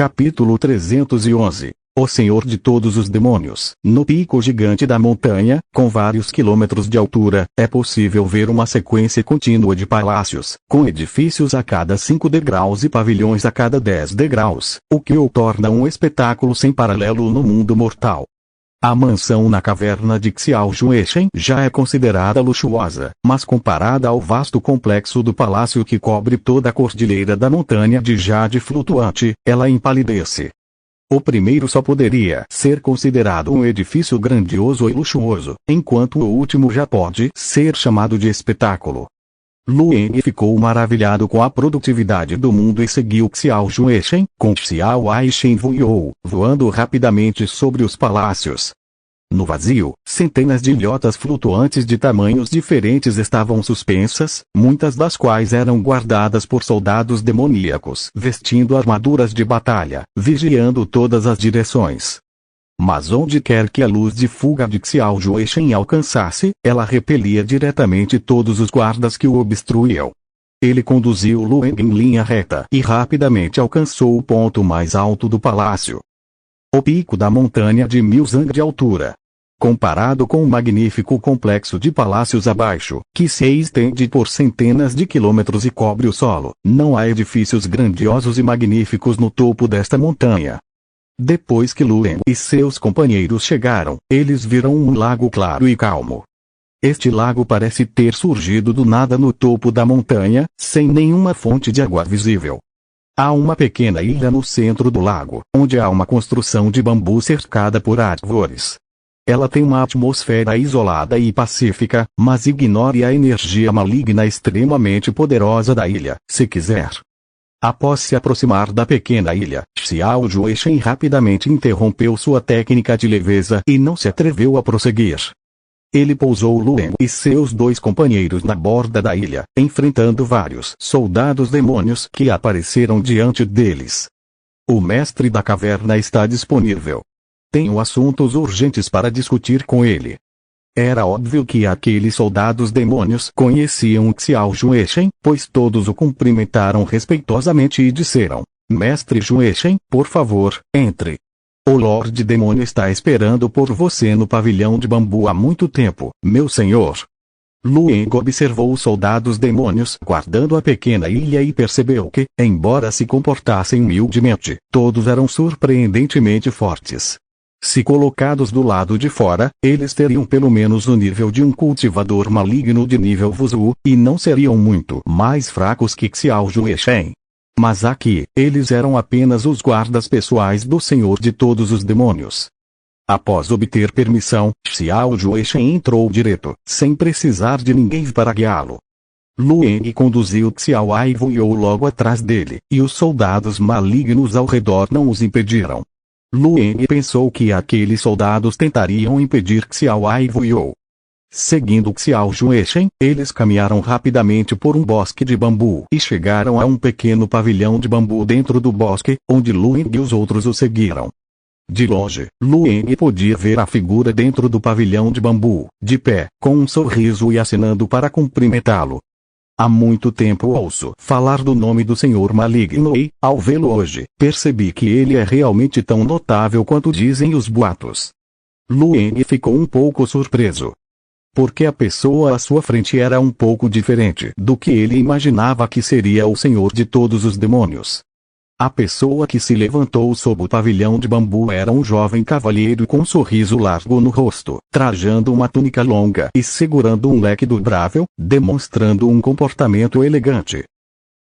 Capítulo 311. O Senhor de todos os demônios. No pico gigante da montanha, com vários quilômetros de altura, é possível ver uma sequência contínua de palácios, com edifícios a cada 5 degraus e pavilhões a cada 10 degraus, o que o torna um espetáculo sem paralelo no mundo mortal. A mansão na caverna de Xiao Jueshen já é considerada luxuosa, mas comparada ao vasto complexo do palácio que cobre toda a cordilheira da montanha de jade flutuante, ela empalidece. O primeiro só poderia ser considerado um edifício grandioso e luxuoso, enquanto o último já pode ser chamado de espetáculo. Lueng ficou maravilhado com a produtividade do mundo e seguiu Xiao Jueshen, com Xiao Aishen voando rapidamente sobre os palácios. No vazio, centenas de ilhotas flutuantes de tamanhos diferentes estavam suspensas, muitas das quais eram guardadas por soldados demoníacos vestindo armaduras de batalha, vigiando todas as direções. Mas onde quer que a luz de fuga de Xiao Jueshen alcançasse, ela repelia diretamente todos os guardas que o obstruíam. Ele conduziu Lueng em linha reta e rapidamente alcançou o ponto mais alto do palácio. O pico da montanha de 1000 zang de altura. Comparado com o magnífico complexo de palácios abaixo, que se estende por centenas de quilômetros e cobre o solo, não há edifícios grandiosos e magníficos no topo desta montanha. Depois que Lueng e seus companheiros chegaram, eles viram um lago claro e calmo. Este lago parece ter surgido do nada no topo da montanha, sem nenhuma fonte de água visível. Há uma pequena ilha no centro do lago, onde há uma construção de bambu cercada por árvores. Ela tem uma atmosfera isolada e pacífica, mas ignore a energia maligna extremamente poderosa da ilha, se quiser. Após se aproximar da pequena ilha, Xiao Jueshen rapidamente interrompeu sua técnica de leveza e não se atreveu a prosseguir. Ele pousou Lueng e seus 2 companheiros na borda da ilha, enfrentando vários soldados demônios que apareceram diante deles. O mestre da caverna está disponível. Tenho assuntos urgentes para discutir com ele. Era óbvio que aqueles soldados demônios conheciam Xiao Jueshen, pois todos o cumprimentaram respeitosamente e disseram: Mestre Jueshen, por favor, entre. O Lorde Demônio está esperando por você no pavilhão de bambu há muito tempo, meu senhor. Lueng observou os soldados demônios guardando a pequena ilha e percebeu que, embora se comportassem humildemente, todos eram surpreendentemente fortes. Se colocados do lado de fora, eles teriam pelo menos o nível de um cultivador maligno de nível Wuzu, e não seriam muito mais fracos que Xiao Jueshen. Mas aqui, eles eram apenas os guardas pessoais do Senhor de todos os demônios. Após obter permissão, Xiao Jueshen entrou direto, sem precisar de ninguém para guiá-lo. Lueng conduziu Xiao Ai voou logo atrás dele, e os soldados malignos ao redor não os impediram. Lueng pensou que aqueles soldados tentariam impedir Xiao Ai voou. Seguindo Xiao Jueshen, eles caminharam rapidamente por um bosque de bambu e chegaram a um pequeno pavilhão de bambu dentro do bosque, onde Lueng e os outros o seguiram. De longe, Lueng podia ver a figura dentro do pavilhão de bambu, de pé, com um sorriso e acenando para cumprimentá-lo. Há muito tempo ouço falar do nome do Senhor Maligno e, ao vê-lo hoje, percebi que ele é realmente tão notável quanto dizem os boatos. Lueng ficou um pouco surpreso. Porque a pessoa à sua frente era um pouco diferente do que ele imaginava que seria o Senhor de todos os demônios. A pessoa que se levantou sob o pavilhão de bambu era um jovem cavalheiro com um sorriso largo no rosto, trajando uma túnica longa e segurando um leque dobrável, demonstrando um comportamento elegante.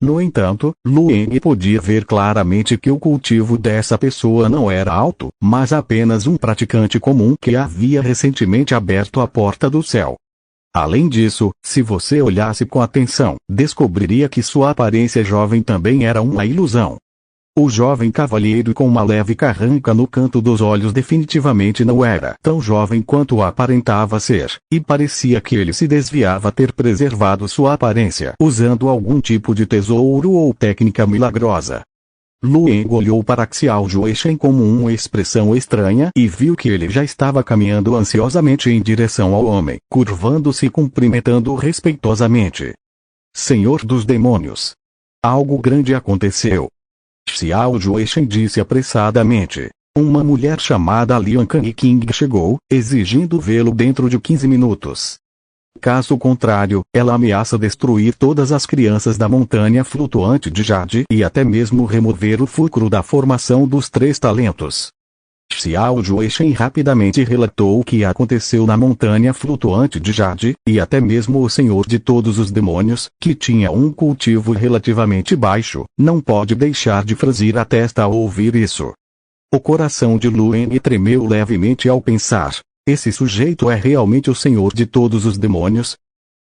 No entanto, Lueng podia ver claramente que o cultivo dessa pessoa não era alto, mas apenas um praticante comum que havia recentemente aberto a porta do céu. Além disso, se você olhasse com atenção, descobriria que sua aparência jovem também era uma ilusão. O jovem cavalheiro com uma leve carranca no canto dos olhos definitivamente não era tão jovem quanto aparentava ser, e parecia que ele se desviava a ter preservado sua aparência usando algum tipo de tesouro ou técnica milagrosa. Lueng olhou para Xiao Jueshen com uma expressão estranha e viu que ele já estava caminhando ansiosamente em direção ao homem, curvando-se e cumprimentando respeitosamente. Senhor dos demônios! Algo grande aconteceu. Xiao Juechen disse apressadamente. Uma mulher chamada Lian Kang chegou, exigindo vê-lo dentro de 15 minutos. Caso contrário, ela ameaça destruir todas as crianças da montanha flutuante de Jade e até mesmo remover o fulcro da formação dos 3 talentos. Xiao Juechen rapidamente relatou o que aconteceu na montanha flutuante de Jade, e até mesmo o Senhor de todos os demônios, que tinha um cultivo relativamente baixo, não pode deixar de franzir a testa ao ouvir isso. O coração de Lueng tremeu levemente ao pensar: esse sujeito é realmente o Senhor de todos os demônios?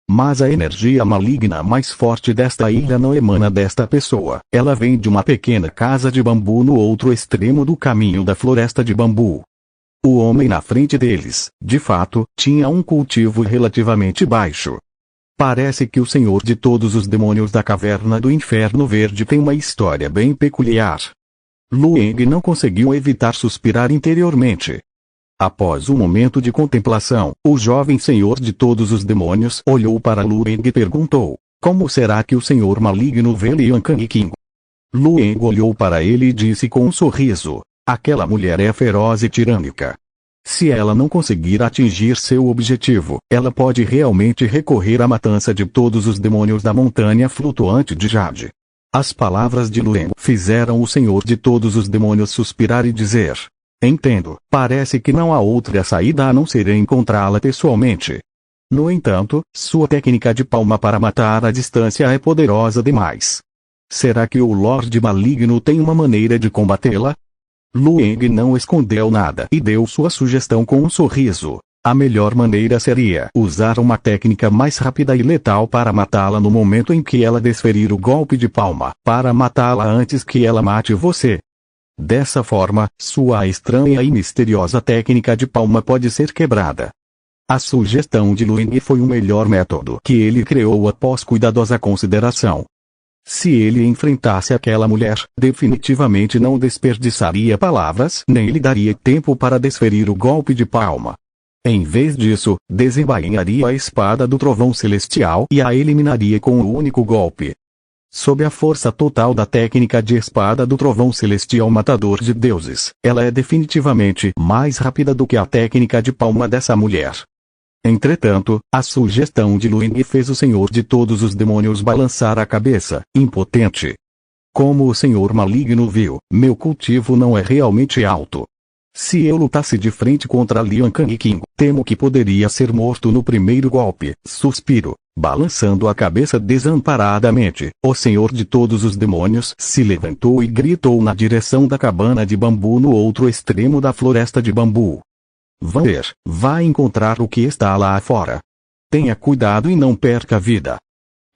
Mas a energia maligna mais forte desta ilha não emana desta pessoa. Ela vem de uma pequena casa de bambu no outro extremo do caminho da floresta de bambu. O homem na frente deles, de fato, tinha um cultivo relativamente baixo. Parece que o Senhor de todos os demônios da caverna do Inferno Verde tem uma história bem peculiar. Lueng não conseguiu evitar suspirar interiormente. Após um momento de contemplação, o jovem senhor de todos os demônios olhou para Lueng e perguntou: como será que o senhor maligno vê Lian Kang? Lueng olhou para ele e disse com um sorriso: aquela mulher é feroz e tirânica. Se ela não conseguir atingir seu objetivo, ela pode realmente recorrer à matança de todos os demônios da montanha flutuante de Jade. As palavras de Lueng fizeram o senhor de todos os demônios suspirar e dizer: entendo, parece que não há outra saída a não ser encontrá-la pessoalmente. No entanto, sua técnica de palma para matar à distância é poderosa demais. Será que o Lorde Maligno tem uma maneira de combatê-la? Lueng não escondeu nada e deu sua sugestão com um sorriso. A melhor maneira seria usar uma técnica mais rápida e letal para matá-la no momento em que ela desferir o golpe de palma, para matá-la antes que ela mate você. Dessa forma, sua estranha e misteriosa técnica de palma pode ser quebrada. A sugestão de Lueng foi o melhor método que ele criou após cuidadosa consideração. Se ele enfrentasse aquela mulher, definitivamente não desperdiçaria palavras nem lhe daria tempo para desferir o golpe de palma. Em vez disso, desembainharia a espada do trovão celestial e a eliminaria com um único golpe. Sob a força total da técnica de espada do trovão celestial matador de deuses, ela é definitivamente mais rápida do que a técnica de palma dessa mulher. Entretanto, a sugestão de Lueng fez o Senhor de todos os demônios balançar a cabeça, impotente. Como o Senhor Maligno viu, meu cultivo não é realmente alto. Se eu lutasse de frente contra Lian Kang, temo que poderia ser morto no primeiro golpe. Suspiro. Balançando a cabeça desamparadamente, o Senhor de todos os demônios se levantou e gritou na direção da cabana de bambu no outro extremo da floresta de bambu. Vander, vá encontrar o que está lá fora. Tenha cuidado e não perca a vida.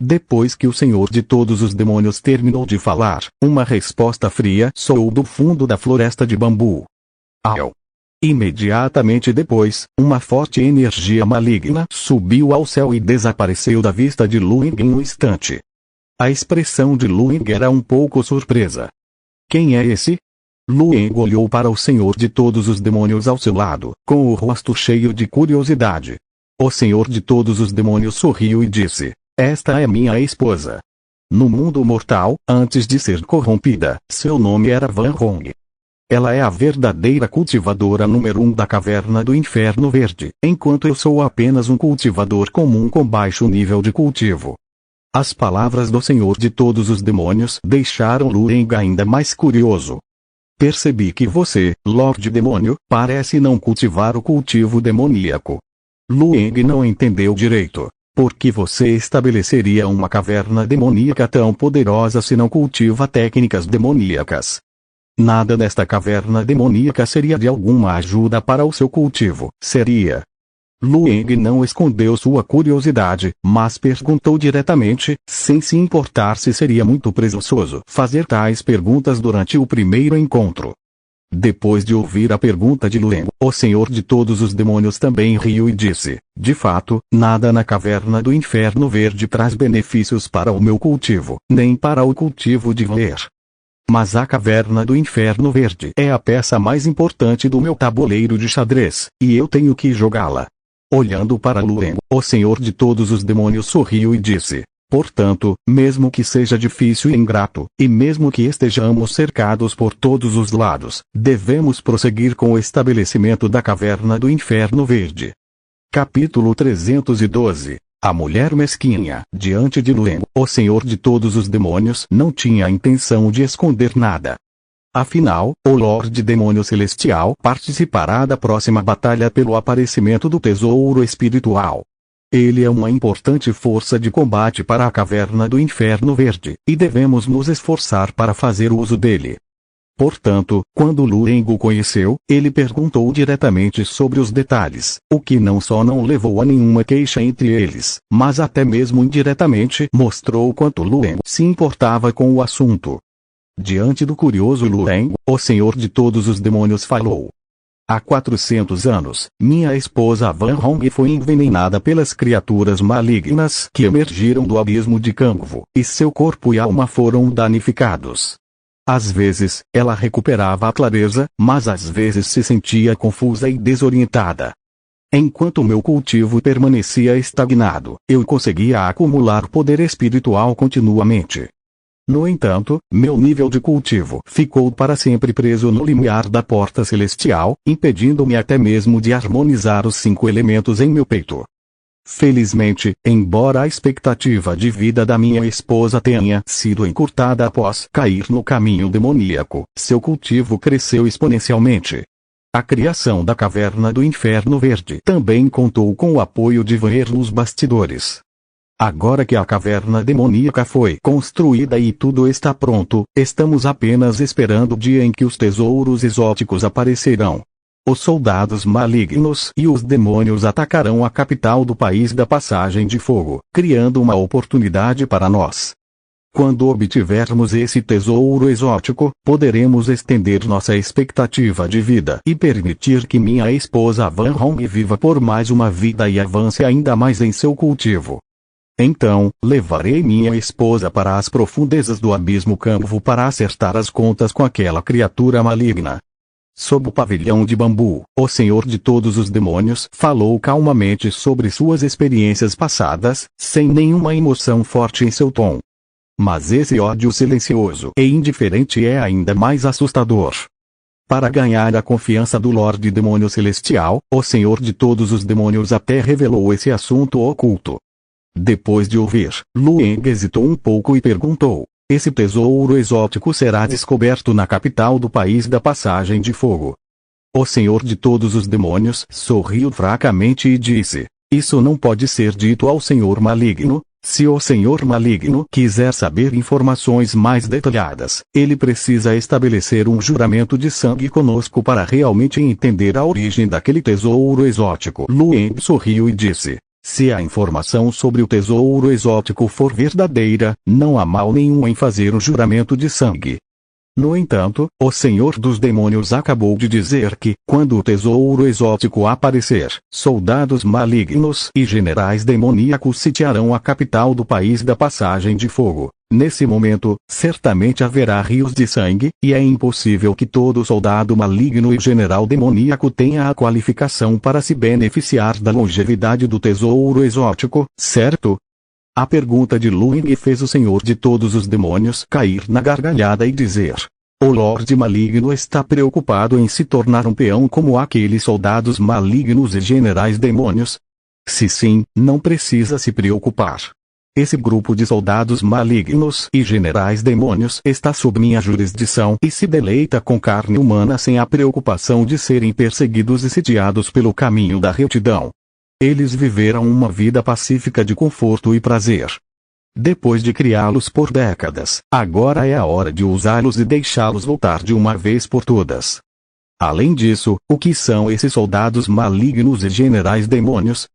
Depois que o Senhor de todos os demônios terminou de falar, uma resposta fria soou do fundo da floresta de bambu. Au! Imediatamente depois, uma forte energia maligna subiu ao céu e desapareceu da vista de Lueng em um instante. A expressão de Lueng era um pouco surpresa. Quem é esse? Lueng olhou para o Senhor de todos os demônios ao seu lado, com o rosto cheio de curiosidade. O Senhor de todos os demônios sorriu e disse: esta é minha esposa. No mundo mortal, antes de ser corrompida, seu nome era Van Hong. Ela é a verdadeira cultivadora número 1 da caverna do Inferno Verde, enquanto eu sou apenas um cultivador comum com baixo nível de cultivo. As palavras do Senhor de todos os demônios deixaram Lueng ainda mais curioso. Percebi que você, Lorde Demônio, parece não cultivar o cultivo demoníaco. Lueng não entendeu direito. Por que você estabeleceria uma caverna demoníaca tão poderosa se não cultiva técnicas demoníacas? Nada nesta caverna demoníaca seria de alguma ajuda para o seu cultivo, seria? Lueng não escondeu sua curiosidade, mas perguntou diretamente, sem se importar se seria muito presunçoso fazer tais perguntas durante o primeiro encontro. Depois de ouvir a pergunta de Lueng, o Senhor de todos os demônios também riu e disse: de fato, nada na caverna do Inferno Verde traz benefícios para o meu cultivo, nem para o cultivo de Vander. Mas a caverna do Inferno Verde é a peça mais importante do meu tabuleiro de xadrez, e eu tenho que jogá-la. Olhando para Lueng, o Senhor de todos os demônios sorriu e disse: Portanto, mesmo que seja difícil e ingrato, e mesmo que estejamos cercados por todos os lados, devemos prosseguir com o estabelecimento da caverna do Inferno Verde. Capítulo 312. A mulher mesquinha. Diante de Luen, o senhor de todos os demônios, não tinha a intenção de esconder nada. Afinal, o Lorde Demônio Celestial participará da próxima batalha pelo aparecimento do tesouro espiritual. Ele é uma importante força de combate para a caverna do Inferno Verde, e devemos nos esforçar para fazer uso dele. Portanto, quando Luen o conheceu, ele perguntou diretamente sobre os detalhes, o que não só não levou a nenhuma queixa entre eles, mas até mesmo indiretamente mostrou quanto Luen se importava com o assunto. Diante do curioso Luen, o senhor de todos os demônios falou. Há 400 anos, minha esposa Van Hong foi envenenada pelas criaturas malignas que emergiram do abismo de Kangvo, e seu corpo e alma foram danificados. Às vezes, ela recuperava a clareza, mas às vezes se sentia confusa e desorientada. Enquanto meu cultivo permanecia estagnado, eu conseguia acumular poder espiritual continuamente. No entanto, meu nível de cultivo ficou para sempre preso no limiar da porta celestial, impedindo-me até mesmo de harmonizar os 5 elementos em meu peito. Felizmente, embora a expectativa de vida da minha esposa tenha sido encurtada após cair no caminho demoníaco, seu cultivo cresceu exponencialmente. A criação da caverna do Inferno Verde também contou com o apoio de Ver nos bastidores. Agora que a caverna demoníaca foi construída e tudo está pronto, estamos apenas esperando o dia em que os tesouros exóticos aparecerão. Os soldados malignos e os demônios atacarão a capital do país da Passagem de Fogo, criando uma oportunidade para nós. Quando obtivermos esse tesouro exótico, poderemos estender nossa expectativa de vida e permitir que minha esposa Van Hong viva por mais uma vida e avance ainda mais em seu cultivo. Então, levarei minha esposa para as profundezas do abismo Kangvo para acertar as contas com aquela criatura maligna. Sob o pavilhão de bambu, o senhor de todos os demônios falou calmamente sobre suas experiências passadas, sem nenhuma emoção forte em seu tom. Mas esse ódio silencioso e indiferente é ainda mais assustador. Para ganhar a confiança do Lorde Demônio Celestial, o senhor de todos os demônios até revelou esse assunto oculto. Depois de ouvir, Luen hesitou um pouco e perguntou: esse tesouro exótico será descoberto na capital do país da Passagem de Fogo? O senhor de todos os demônios sorriu fracamente e disse: isso não pode ser dito ao senhor maligno. Se o senhor maligno quiser saber informações mais detalhadas, ele precisa estabelecer um juramento de sangue conosco para realmente entender a origem daquele tesouro exótico. Luen sorriu e disse: se a informação sobre o tesouro exótico for verdadeira, não há mal nenhum em fazer um juramento de sangue. No entanto, o Senhor dos Demônios acabou de dizer que, quando o tesouro exótico aparecer, soldados malignos e generais demoníacos sitiarão a capital do país da Passagem de Fogo. Nesse momento, certamente haverá rios de sangue, e é impossível que todo soldado maligno e general demoníaco tenha a qualificação para se beneficiar da longevidade do tesouro exótico, certo? A pergunta de Luen fez o senhor de todos os demônios cair na gargalhada e dizer: o Lorde Maligno está preocupado em se tornar um peão como aqueles soldados malignos e generais demônios? Se sim, não precisa se preocupar. Esse grupo de soldados malignos e generais demônios está sob minha jurisdição e se deleita com carne humana sem a preocupação de serem perseguidos e sitiados pelo caminho da retidão. Eles viveram uma vida pacífica de conforto e prazer. Depois de criá-los por décadas, agora é a hora de usá-los e deixá-los voltar de uma vez por todas. Além disso, o que são esses soldados malignos e generais demônios?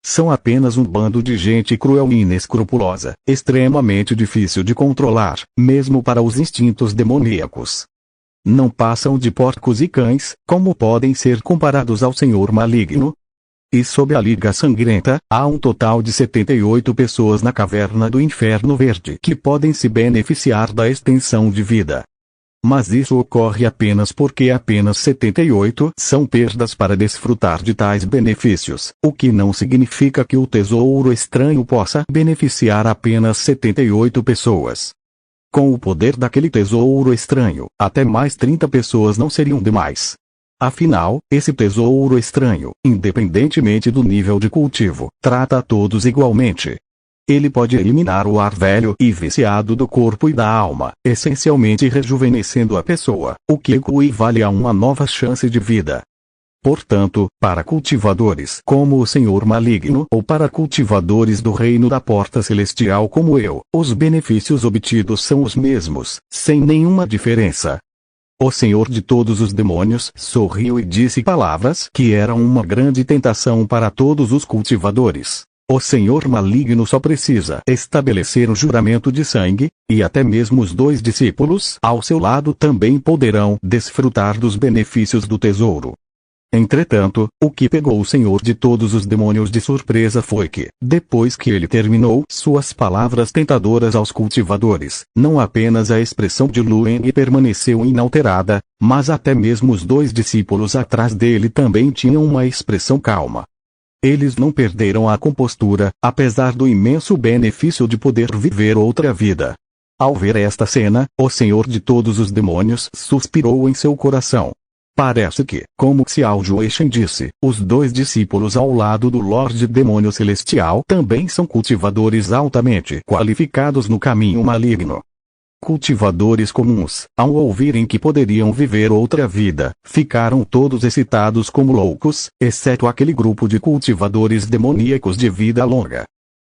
São apenas um bando de gente cruel e inescrupulosa, extremamente difícil de controlar, mesmo para os instintos demoníacos. Não passam de porcos e cães, como podem ser comparados ao Senhor Maligno? E sob a Liga Sangrenta, há um total de 78 pessoas na caverna do Inferno Verde que podem se beneficiar da extensão de vida. Mas isso ocorre apenas porque apenas 78 são perdas para desfrutar de tais benefícios, o que não significa que o tesouro estranho possa beneficiar apenas 78 pessoas. Com o poder daquele tesouro estranho, até mais 30 pessoas não seriam demais. Afinal, esse tesouro estranho, independentemente do nível de cultivo, trata a todos igualmente. Ele pode eliminar o ar velho e viciado do corpo e da alma, essencialmente rejuvenescendo a pessoa, o que equivale a uma nova chance de vida. Portanto, para cultivadores como o Senhor Maligno ou para cultivadores do reino da Porta Celestial como eu, os benefícios obtidos são os mesmos, sem nenhuma diferença. O Senhor de todos os demônios sorriu e disse palavras que eram uma grande tentação para todos os cultivadores. O Senhor Maligno só precisa estabelecer um juramento de sangue, e até mesmo os 2 discípulos ao seu lado também poderão desfrutar dos benefícios do tesouro. Entretanto, o que pegou o Senhor de todos os demônios de surpresa foi que, depois que ele terminou suas palavras tentadoras aos cultivadores, não apenas a expressão de Lueng permaneceu inalterada, mas até mesmo os 2 discípulos atrás dele também tinham uma expressão calma. Eles não perderam a compostura, apesar do imenso benefício de poder viver outra vida. Ao ver esta cena, o Senhor de todos os demônios suspirou em seu coração. Parece que, como Xiao Juechen disse, os 2 discípulos ao lado do Lorde Demônio Celestial também são cultivadores altamente qualificados no caminho maligno. Cultivadores comuns, ao ouvirem que poderiam viver outra vida, ficaram todos excitados como loucos, exceto aquele grupo de cultivadores demoníacos de vida longa.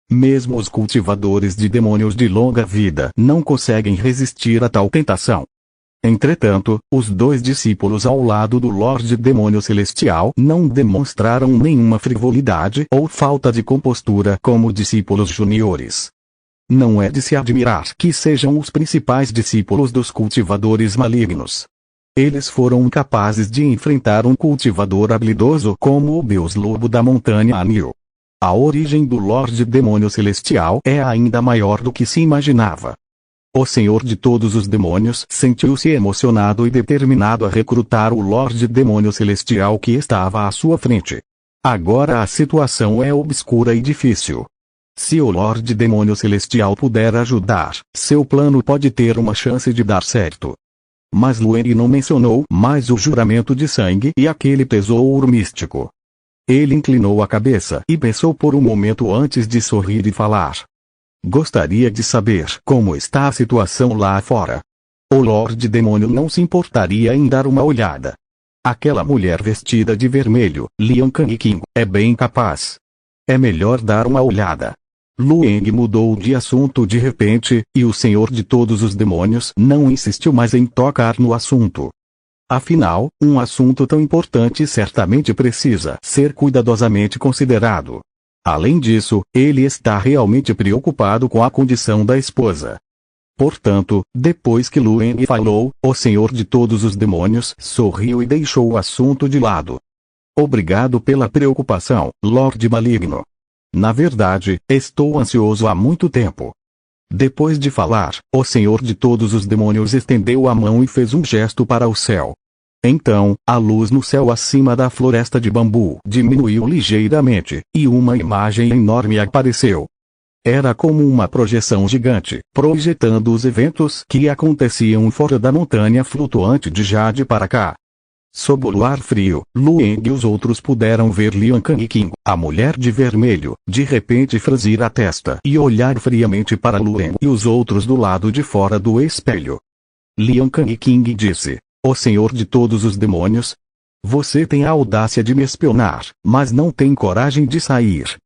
Mesmo os cultivadores de demônios de longa vida não conseguem resistir a tal tentação. Entretanto, os 2 discípulos ao lado do Lorde Demônio Celestial não demonstraram nenhuma frivolidade ou falta de compostura como discípulos juniores. Não é de se admirar que sejam os principais discípulos dos cultivadores malignos. Eles foram capazes de enfrentar um cultivador habilidoso como o Deus Lobo da Montanha Anil. A origem do Lorde Demônio Celestial é ainda maior do que se imaginava. O Senhor de todos os demônios sentiu-se emocionado e determinado a recrutar o Lorde Demônio Celestial que estava à sua frente. Agora a situação é obscura e difícil. Se o Lorde Demônio Celestial puder ajudar, seu plano pode ter uma chance de dar certo. Mas Lueng não mencionou mais o juramento de sangue e aquele tesouro místico. Ele inclinou a cabeça e pensou por um momento antes de sorrir e falar. Gostaria de saber como está a situação lá fora. O Lorde Demônio não se importaria em dar uma olhada. Aquela mulher vestida de vermelho, Lian Kang, é bem capaz. É melhor dar uma olhada. Lueng mudou de assunto de repente, e o Senhor de todos os demônios não insistiu mais em tocar no assunto. Afinal, um assunto tão importante certamente precisa ser cuidadosamente considerado. Além disso, ele está realmente preocupado com a condição da esposa. Portanto, depois que Lueng falou, o Senhor de todos os demônios sorriu e deixou o assunto de lado. Obrigado pela preocupação, Lorde Maligno. Na verdade, estou ansioso há muito tempo. Depois de falar, o Senhor de todos os demônios estendeu a mão e fez um gesto para o céu. Então, a luz no céu acima da floresta de bambu diminuiu ligeiramente, e uma imagem enorme apareceu. Era como uma projeção gigante, projetando os eventos que aconteciam fora da montanha flutuante de Jade para cá. Sob o luar frio, Lueng e os outros puderam ver Lian Kang, a mulher de vermelho, de repente franzir a testa e olhar friamente para Lueng e os outros do lado de fora do espelho. Lian Kang disse, o Senhor de todos os demônios? Você tem a audácia de me espionar, mas não tem coragem de sair.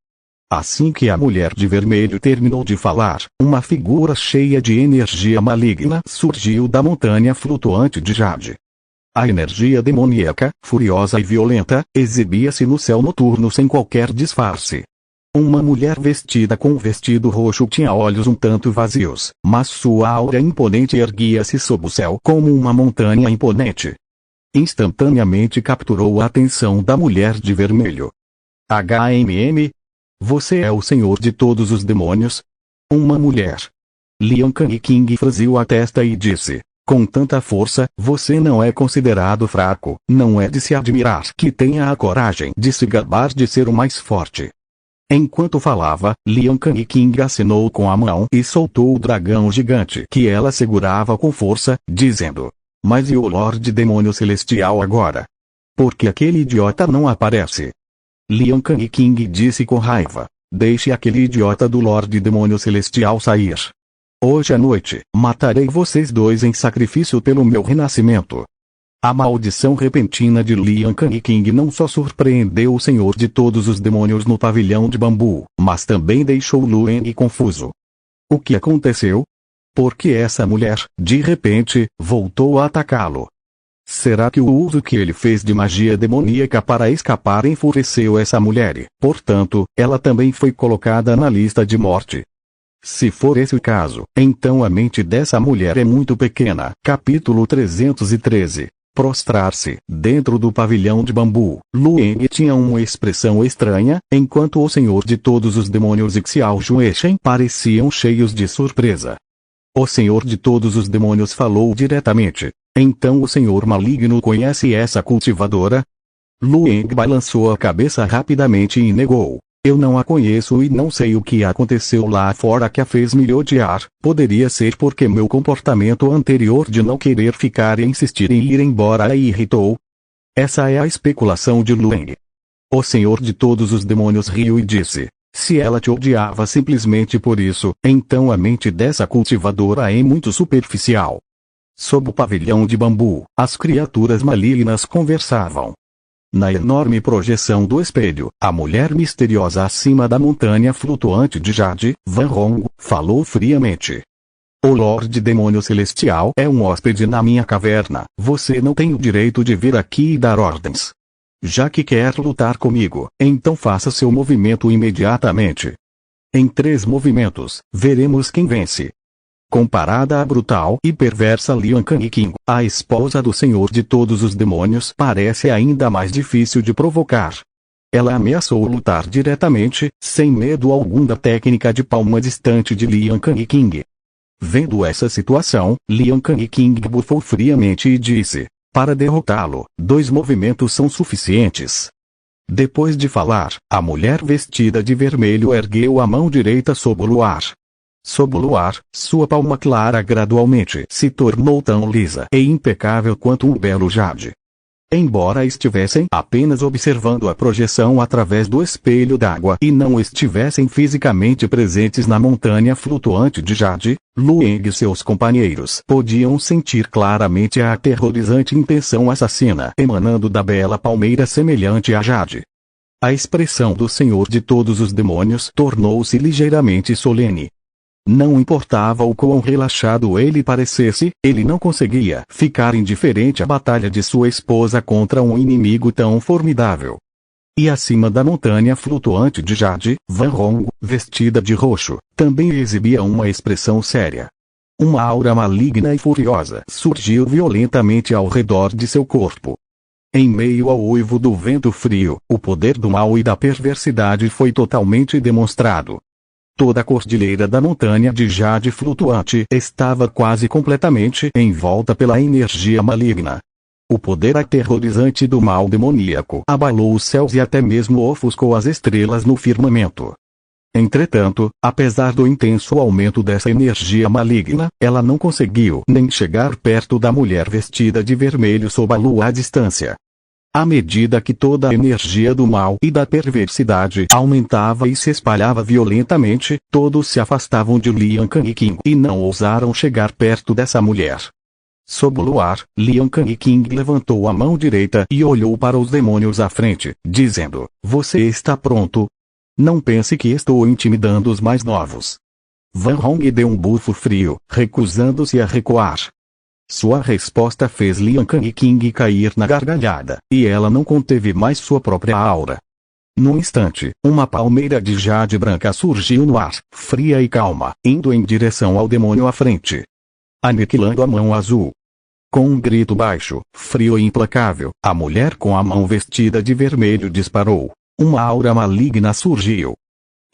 Assim que a mulher de vermelho terminou de falar, uma figura cheia de energia maligna surgiu da montanha flutuante de Jade. A energia demoníaca, furiosa e violenta, exibia-se no céu noturno sem qualquer disfarce. Uma mulher vestida com um vestido roxo tinha olhos um tanto vazios, mas sua aura imponente erguia-se sob o céu como uma montanha imponente. Instantaneamente capturou a atenção da mulher de vermelho. HMM? Você é o Senhor de todos os demônios? Uma mulher. Lian Kang franziu a testa e disse. Com tanta força, você não é considerado fraco. Não é de se admirar que tenha a coragem de se gabar de ser o mais forte. Enquanto falava, Lian King acenou com a mão e soltou o dragão gigante que ela segurava com força, dizendo: mas e o Lorde Demônio Celestial agora? Por que aquele idiota não aparece? Lian King disse com raiva: deixe aquele idiota do Lorde Demônio Celestial sair. Hoje à noite, matarei vocês dois em sacrifício pelo meu renascimento. A maldição repentina de Lian King não só surpreendeu o Senhor de todos os demônios no pavilhão de bambu, mas também deixou Lueng confuso. O que aconteceu? Por que essa mulher, de repente, voltou a atacá-lo? Será que o uso que ele fez de magia demoníaca para escapar enfureceu essa mulher e, portanto, ela também foi colocada na lista de morte? Se for esse o caso, então a mente dessa mulher é muito pequena. Capítulo 313. Prostrar-se. Dentro do pavilhão de bambu, Lueng tinha uma expressão estranha, enquanto o Senhor de todos os demônios e Xiao Jueshen pareciam cheios de surpresa. O Senhor de todos os demônios falou diretamente: então o Senhor maligno conhece essa cultivadora? Lueng balançou a cabeça rapidamente e negou: eu não a conheço e não sei o que aconteceu lá fora que a fez me odiar. Poderia ser porque meu comportamento anterior de não querer ficar e insistir em ir embora a irritou. Essa é a especulação de Lueng. O Senhor de todos os demônios riu e disse: se ela te odiava simplesmente por isso, então a mente dessa cultivadora é muito superficial. Sob o pavilhão de bambu, as criaturas malignas conversavam. Na enorme projeção do espelho, a mulher misteriosa acima da montanha flutuante de Jade, Van Hong, falou friamente: o Lorde Demônio Celestial é um hóspede na minha caverna. Você não tem o direito de vir aqui e dar ordens. Já que quer lutar comigo, então faça seu movimento imediatamente. Em 3 movimentos, veremos quem vence. Comparada à brutal e perversa Lian King, a esposa do Senhor de todos os demônios parece ainda mais difícil de provocar. Ela ameaçou lutar diretamente, sem medo algum da técnica de palma distante de Lian King. Vendo essa situação, Lian King bufou friamente e disse: para derrotá-lo, 2 movimentos são suficientes. Depois de falar, a mulher vestida de vermelho ergueu a mão direita sob o luar. Sob o luar, sua palma clara gradualmente se tornou tão lisa e impecável quanto um belo jade. Embora estivessem apenas observando a projeção através do espelho d'água e não estivessem fisicamente presentes na montanha flutuante de Jade, Lueng e seus companheiros podiam sentir claramente a aterrorizante intenção assassina emanando da bela palmeira semelhante a Jade. A expressão do Senhor de todos os demônios tornou-se ligeiramente solene. Não importava o quão relaxado ele parecesse, ele não conseguia ficar indiferente à batalha de sua esposa contra um inimigo tão formidável. E acima da montanha flutuante de Jade, Van Hong, vestida de roxo, também exibia uma expressão séria. Uma aura maligna e furiosa surgiu violentamente ao redor de seu corpo. Em meio ao uivo do vento frio, o poder do mal e da perversidade foi totalmente demonstrado. Toda a cordilheira da montanha de Jade flutuante estava quase completamente envolta pela energia maligna. O poder aterrorizante do mal demoníaco abalou os céus e até mesmo ofuscou as estrelas no firmamento. Entretanto, apesar do intenso aumento dessa energia maligna, ela não conseguiu nem chegar perto da mulher vestida de vermelho sob a lua à distância. À medida que toda a energia do mal e da perversidade aumentava e se espalhava violentamente, todos se afastavam de Lian King e não ousaram chegar perto dessa mulher. Sob o luar, Lian King levantou a mão direita e olhou para os demônios à frente, dizendo: você está pronto? Não pense que estou intimidando os mais novos. Van Hong deu um bufo frio, recusando-se a recuar. Sua resposta fez Lian King cair na gargalhada, e ela não conteve mais sua própria aura. No instante, uma palmeira de jade branca surgiu no ar, fria e calma, indo em direção ao demônio à frente, aniquilando a mão azul. Com um grito baixo, frio e implacável, a mulher com a mão vestida de vermelho disparou. Uma aura maligna surgiu.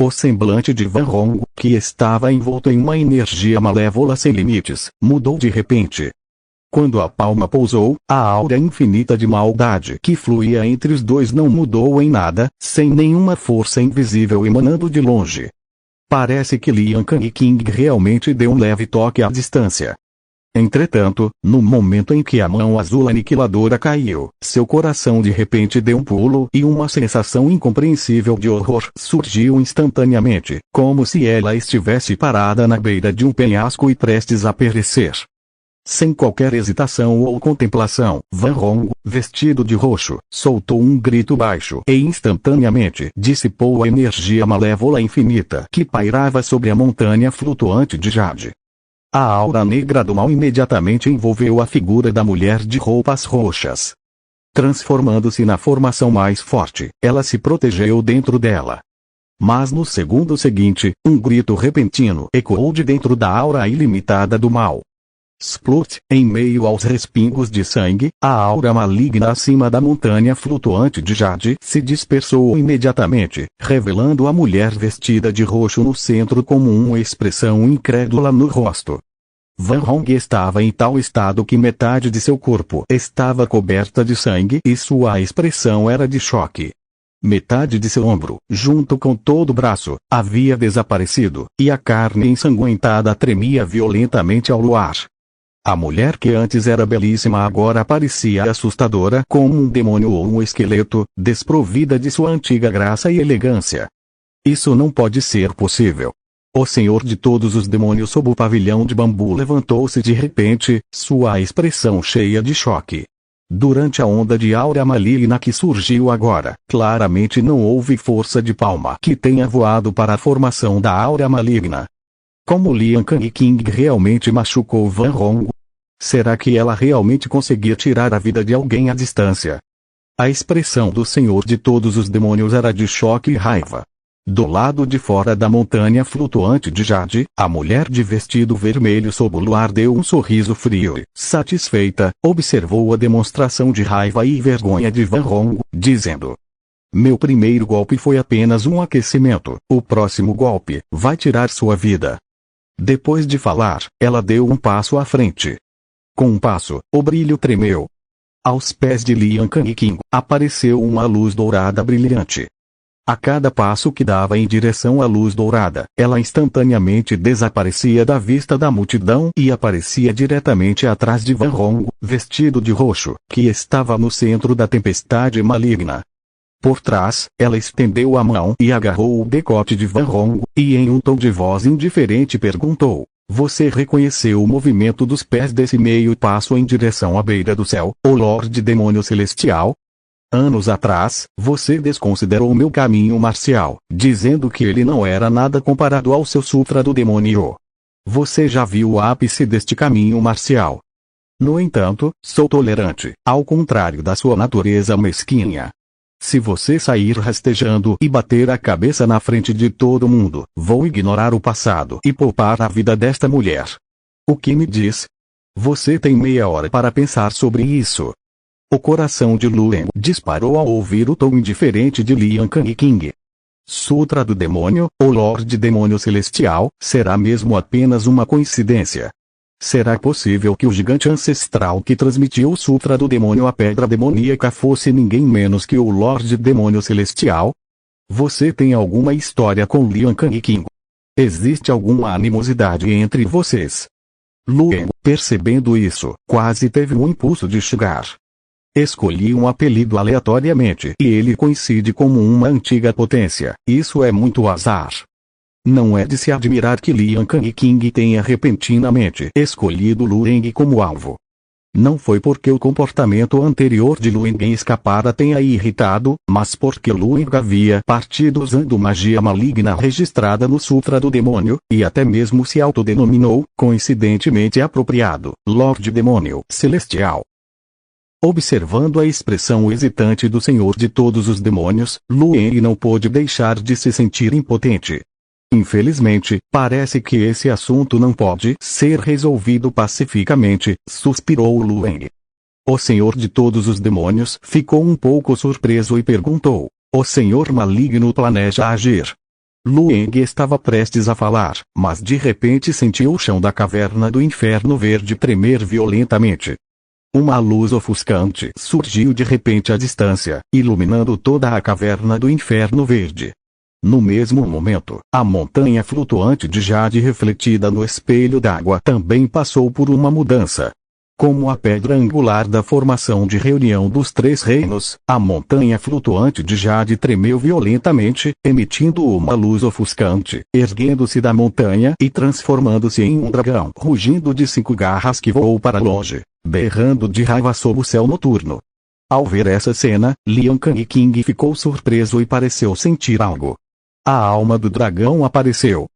O semblante de Van Hong, que estava envolto em uma energia malévola sem limites, mudou de repente. Quando a palma pousou, a aura infinita de maldade que fluía entre os dois não mudou em nada, sem nenhuma força invisível emanando de longe. Parece que Lian Kang King realmente deu um leve toque à distância. Entretanto, no momento em que a mão azul aniquiladora caiu, seu coração de repente deu um pulo e uma sensação incompreensível de horror surgiu instantaneamente, como se ela estivesse parada na beira de um penhasco e prestes a perecer. Sem qualquer hesitação ou contemplação, Van Hong, vestido de roxo, soltou um grito baixo e instantaneamente dissipou a energia malévola infinita que pairava sobre a montanha flutuante de jade. A aura negra do mal imediatamente envolveu a figura da mulher de roupas roxas. Transformando-se na formação mais forte, ela se protegeu dentro dela. Mas no segundo seguinte, um grito repentino ecoou de dentro da aura ilimitada do mal. Splut, em meio aos respingos de sangue, a aura maligna acima da montanha flutuante de jade se dispersou imediatamente, revelando a mulher vestida de roxo no centro como uma expressão incrédula no rosto. Van Hong estava em tal estado que metade de seu corpo estava coberta de sangue e sua expressão era de choque. Metade de seu ombro, junto com todo o braço, havia desaparecido, e a carne ensanguentada tremia violentamente ao luar. A mulher que antes era belíssima agora parecia assustadora como um demônio ou um esqueleto, desprovida de sua antiga graça e elegância. Isso não pode ser possível. O senhor de todos os demônios sob o pavilhão de bambu levantou-se de repente, sua expressão cheia de choque. Durante a onda de aura maligna que surgiu agora, claramente não houve força de palma que tenha voado para a formação da aura maligna. Como Lian Kang King realmente machucou Van Hong? Será que ela realmente conseguia tirar a vida de alguém à distância? A expressão do senhor de todos os demônios era de choque e raiva. Do lado de fora da montanha flutuante de jade, a mulher de vestido vermelho sob o luar deu um sorriso frio e, satisfeita, observou a demonstração de raiva e vergonha de Van Hong, dizendo: "Meu primeiro golpe foi apenas um aquecimento, o próximo golpe vai tirar sua vida." Depois de falar, ela deu um passo à frente. Com um passo, o brilho tremeu. Aos pés de Lian Kang King, apareceu uma luz dourada brilhante. A cada passo que dava em direção à luz dourada, ela instantaneamente desaparecia da vista da multidão e aparecia diretamente atrás de Van Hong, vestido de roxo, que estava no centro da tempestade maligna. Por trás, ela estendeu a mão e agarrou o decote de Van Hong, e em um tom de voz indiferente perguntou: "Você reconheceu o movimento dos pés desse meio passo em direção à beira do céu, o Lorde Demônio Celestial? Anos atrás, você desconsiderou meu caminho marcial, dizendo que ele não era nada comparado ao seu Sutra do Demônio. Você já viu o ápice deste caminho marcial. No entanto, sou tolerante, ao contrário da sua natureza mesquinha. Se você sair rastejando e bater a cabeça na frente de todo mundo, vou ignorar o passado e poupar a vida desta mulher. O que me diz? Você tem meia hora para pensar sobre isso." O coração de Luen disparou ao ouvir o tom indiferente de Lian Kang King. Sutra do Demônio, o Lorde Demônio Celestial, será mesmo apenas uma coincidência? Será possível que o gigante ancestral que transmitiu o Sutra do Demônio à Pedra Demoníaca fosse ninguém menos que o Lorde Demônio Celestial? Você tem alguma história com Lian Kang King? Existe alguma animosidade entre vocês? Luen, percebendo isso, quase teve um impulso de chegar. Escolhi um apelido aleatoriamente e ele coincide como uma antiga potência. Isso é muito azar. Não é de se admirar que Lian Kang King tenha repentinamente escolhido Lueng como alvo. Não foi porque o comportamento anterior de Lueng em escapar tenha irritado, mas porque Lueng havia partido usando magia maligna registrada no Sutra do Demônio, e até mesmo se autodenominou, coincidentemente apropriado, Lorde Demônio Celestial. Observando a expressão hesitante do Senhor de todos os demônios, Lueng não pôde deixar de se sentir impotente. Infelizmente, parece que esse assunto não pode ser resolvido pacificamente, suspirou Lueng. O Senhor de todos os demônios ficou um pouco surpreso e perguntou: "O Senhor maligno planeja agir? Lueng estava prestes a falar, mas de repente sentiu o chão da caverna do Inferno Verde tremer violentamente. Uma luz ofuscante surgiu de repente à distância, iluminando toda a caverna do Inferno Verde. No mesmo momento, a montanha flutuante de jade refletida no espelho d'água também passou por uma mudança. Como a pedra angular da formação de reunião dos três reinos, a montanha flutuante de jade tremeu violentamente, emitindo uma luz ofuscante, erguendo-se da montanha e transformando-se em um dragão rugindo de 5 garras que voou para longe, berrando de raiva sob o céu noturno. Ao ver essa cena, Lian King ficou surpreso e pareceu sentir algo. A alma do dragão apareceu.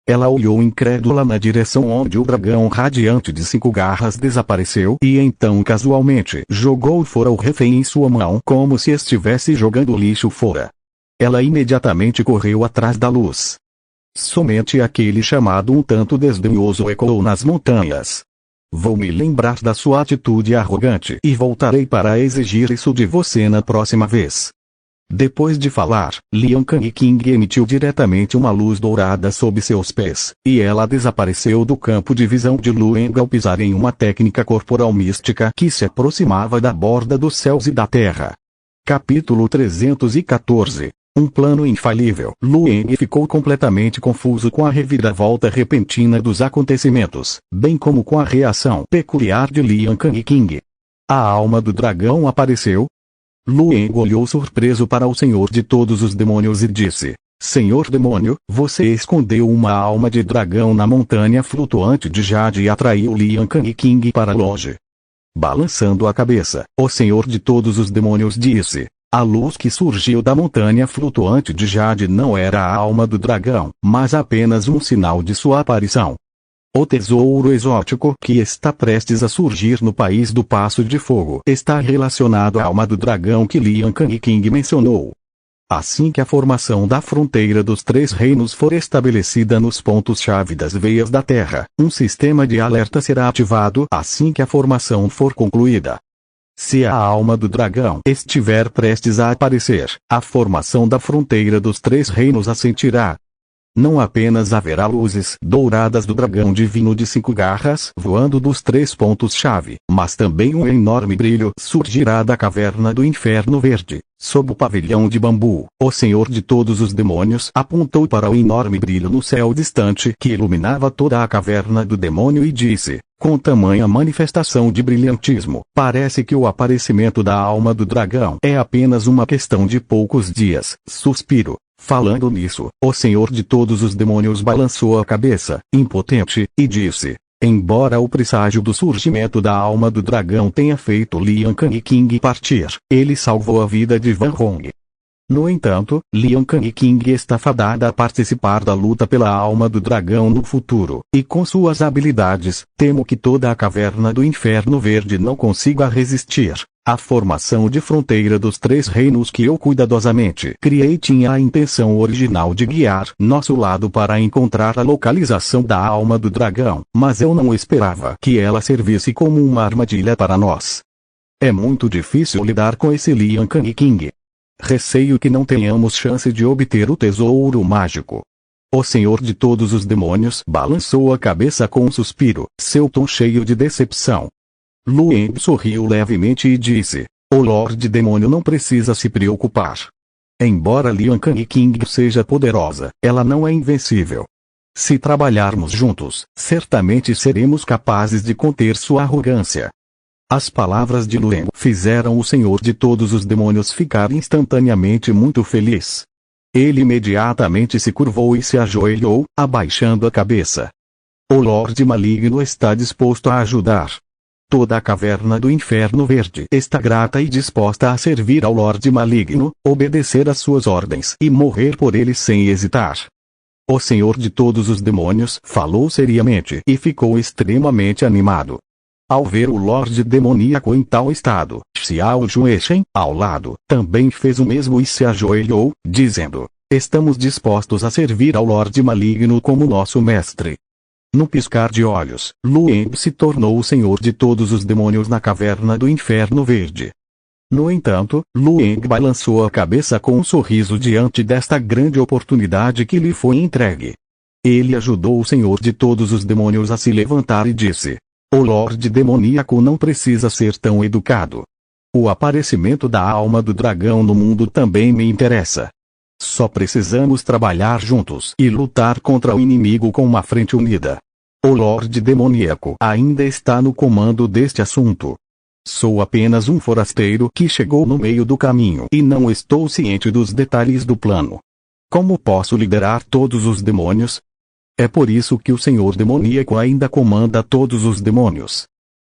Ela olhou incrédula na direção onde o dragão radiante de 5 garras desapareceu e então casualmente jogou fora o refém em sua mão como se estivesse jogando lixo fora. Ela imediatamente correu atrás da luz. Somente aquele chamado um tanto desdenhoso ecoou nas montanhas. Vou me lembrar da sua atitude arrogante e voltarei para exigir isso de você na próxima vez. Depois de falar, Lian King emitiu diretamente uma luz dourada sob seus pés, e ela desapareceu do campo de visão de Lueng ao pisar em uma técnica corporal mística que se aproximava da borda dos céus e da terra. Capítulo 314. Um plano infalível. Lueng ficou completamente confuso com a reviravolta repentina dos acontecimentos, bem como com a reação peculiar de Lian King. A alma do dragão apareceu. Lueng olhou surpreso para o Senhor de todos os demônios e disse: Senhor demônio, você escondeu uma alma de dragão na montanha flutuante de jade e atraiu Lian King para longe. Balançando a cabeça, o Senhor de todos os demônios disse: a luz que surgiu da montanha flutuante de jade não era a alma do dragão, mas apenas um sinal de sua aparição. O tesouro exótico que está prestes a surgir no País do Passo de Fogo está relacionado à alma do dragão que Lian King mencionou. Assim que a formação da fronteira dos três reinos for estabelecida nos pontos-chave das veias da Terra, um sistema de alerta será ativado assim que a formação for concluída. Se a alma do dragão estiver prestes a aparecer, a formação da fronteira dos três reinos assentirá. Não apenas haverá luzes douradas do dragão divino de 5 garras voando dos 3 pontos-chave, mas também um enorme brilho surgirá da caverna do Inferno Verde, sob o pavilhão de bambu. O Senhor de todos os demônios apontou para o enorme brilho no céu distante que iluminava toda a caverna do demônio e disse, com tamanha manifestação de brilhantismo, parece que o aparecimento da alma do dragão é apenas uma questão de poucos dias. Suspiro. Falando nisso, o Senhor de todos os demônios balançou a cabeça, impotente, e disse: embora o presságio do surgimento da alma do dragão tenha feito Lian King partir, ele salvou a vida de Van Hong. No entanto, Lian King está fadada a participar da luta pela alma do dragão no futuro, e com suas habilidades, temo que toda a caverna do Inferno Verde não consiga resistir. A formação de fronteira dos três reinos que eu cuidadosamente criei tinha a intenção original de guiar nosso lado para encontrar a localização da alma do dragão, mas eu não esperava que ela servisse como uma armadilha para nós. É muito difícil lidar com esse Lian King. Receio que não tenhamos chance de obter o tesouro mágico. O Senhor de todos os demônios balançou a cabeça com um suspiro, seu tom cheio de decepção. Lueng sorriu levemente e disse: o Lorde Demônio não precisa se preocupar. Embora Lian King seja poderosa, ela não é invencível. Se trabalharmos juntos, certamente seremos capazes de conter sua arrogância. As palavras de Lueng fizeram o Senhor de todos os demônios ficar instantaneamente muito feliz. Ele imediatamente se curvou e se ajoelhou, abaixando a cabeça. O Lorde Maligno está disposto a ajudar. Toda a caverna do Inferno Verde está grata e disposta a servir ao Lorde Maligno, obedecer às suas ordens e morrer por ele sem hesitar. O Senhor de todos os demônios falou seriamente e ficou extremamente animado. Ao ver o Lorde Demoníaco em tal estado, Xiao Jueshen, ao lado, também fez o mesmo e se ajoelhou, dizendo: estamos dispostos a servir ao Lorde Maligno como nosso mestre. Num piscar de olhos, Lueng se tornou o Senhor de todos os demônios na caverna do Inferno Verde. No entanto, Lueng balançou a cabeça com um sorriso diante desta grande oportunidade que lhe foi entregue. Ele ajudou o Senhor de todos os demônios a se levantar e disse: O Lorde demoníaco não precisa ser tão educado. O aparecimento da alma do dragão no mundo também me interessa. Só precisamos trabalhar juntos e lutar contra o inimigo com uma frente unida. O Lorde demoníaco ainda está no comando deste assunto. Sou apenas um forasteiro que chegou no meio do caminho e não estou ciente dos detalhes do plano. Como posso liderar todos os demônios? É por isso que o Senhor demoníaco ainda comanda todos os demônios.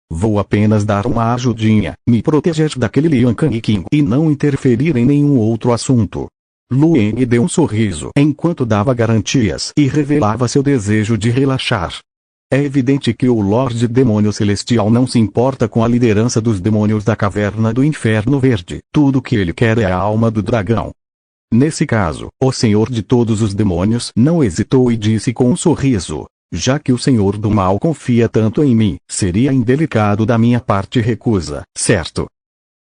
Vou apenas dar uma ajudinha, me proteger daquele Lian Kang e não interferir em nenhum outro assunto. Lueng deu um sorriso enquanto dava garantias e revelava seu desejo de relaxar. É evidente que o Lorde Demônio Celestial não se importa com a liderança dos demônios da Caverna do Inferno Verde. Tudo que ele quer é a alma do dragão. Nesse caso, o Senhor de todos os demônios não hesitou e disse com um sorriso: já que o Senhor do Mal confia tanto em mim, seria indelicado da minha parte recusa, certo?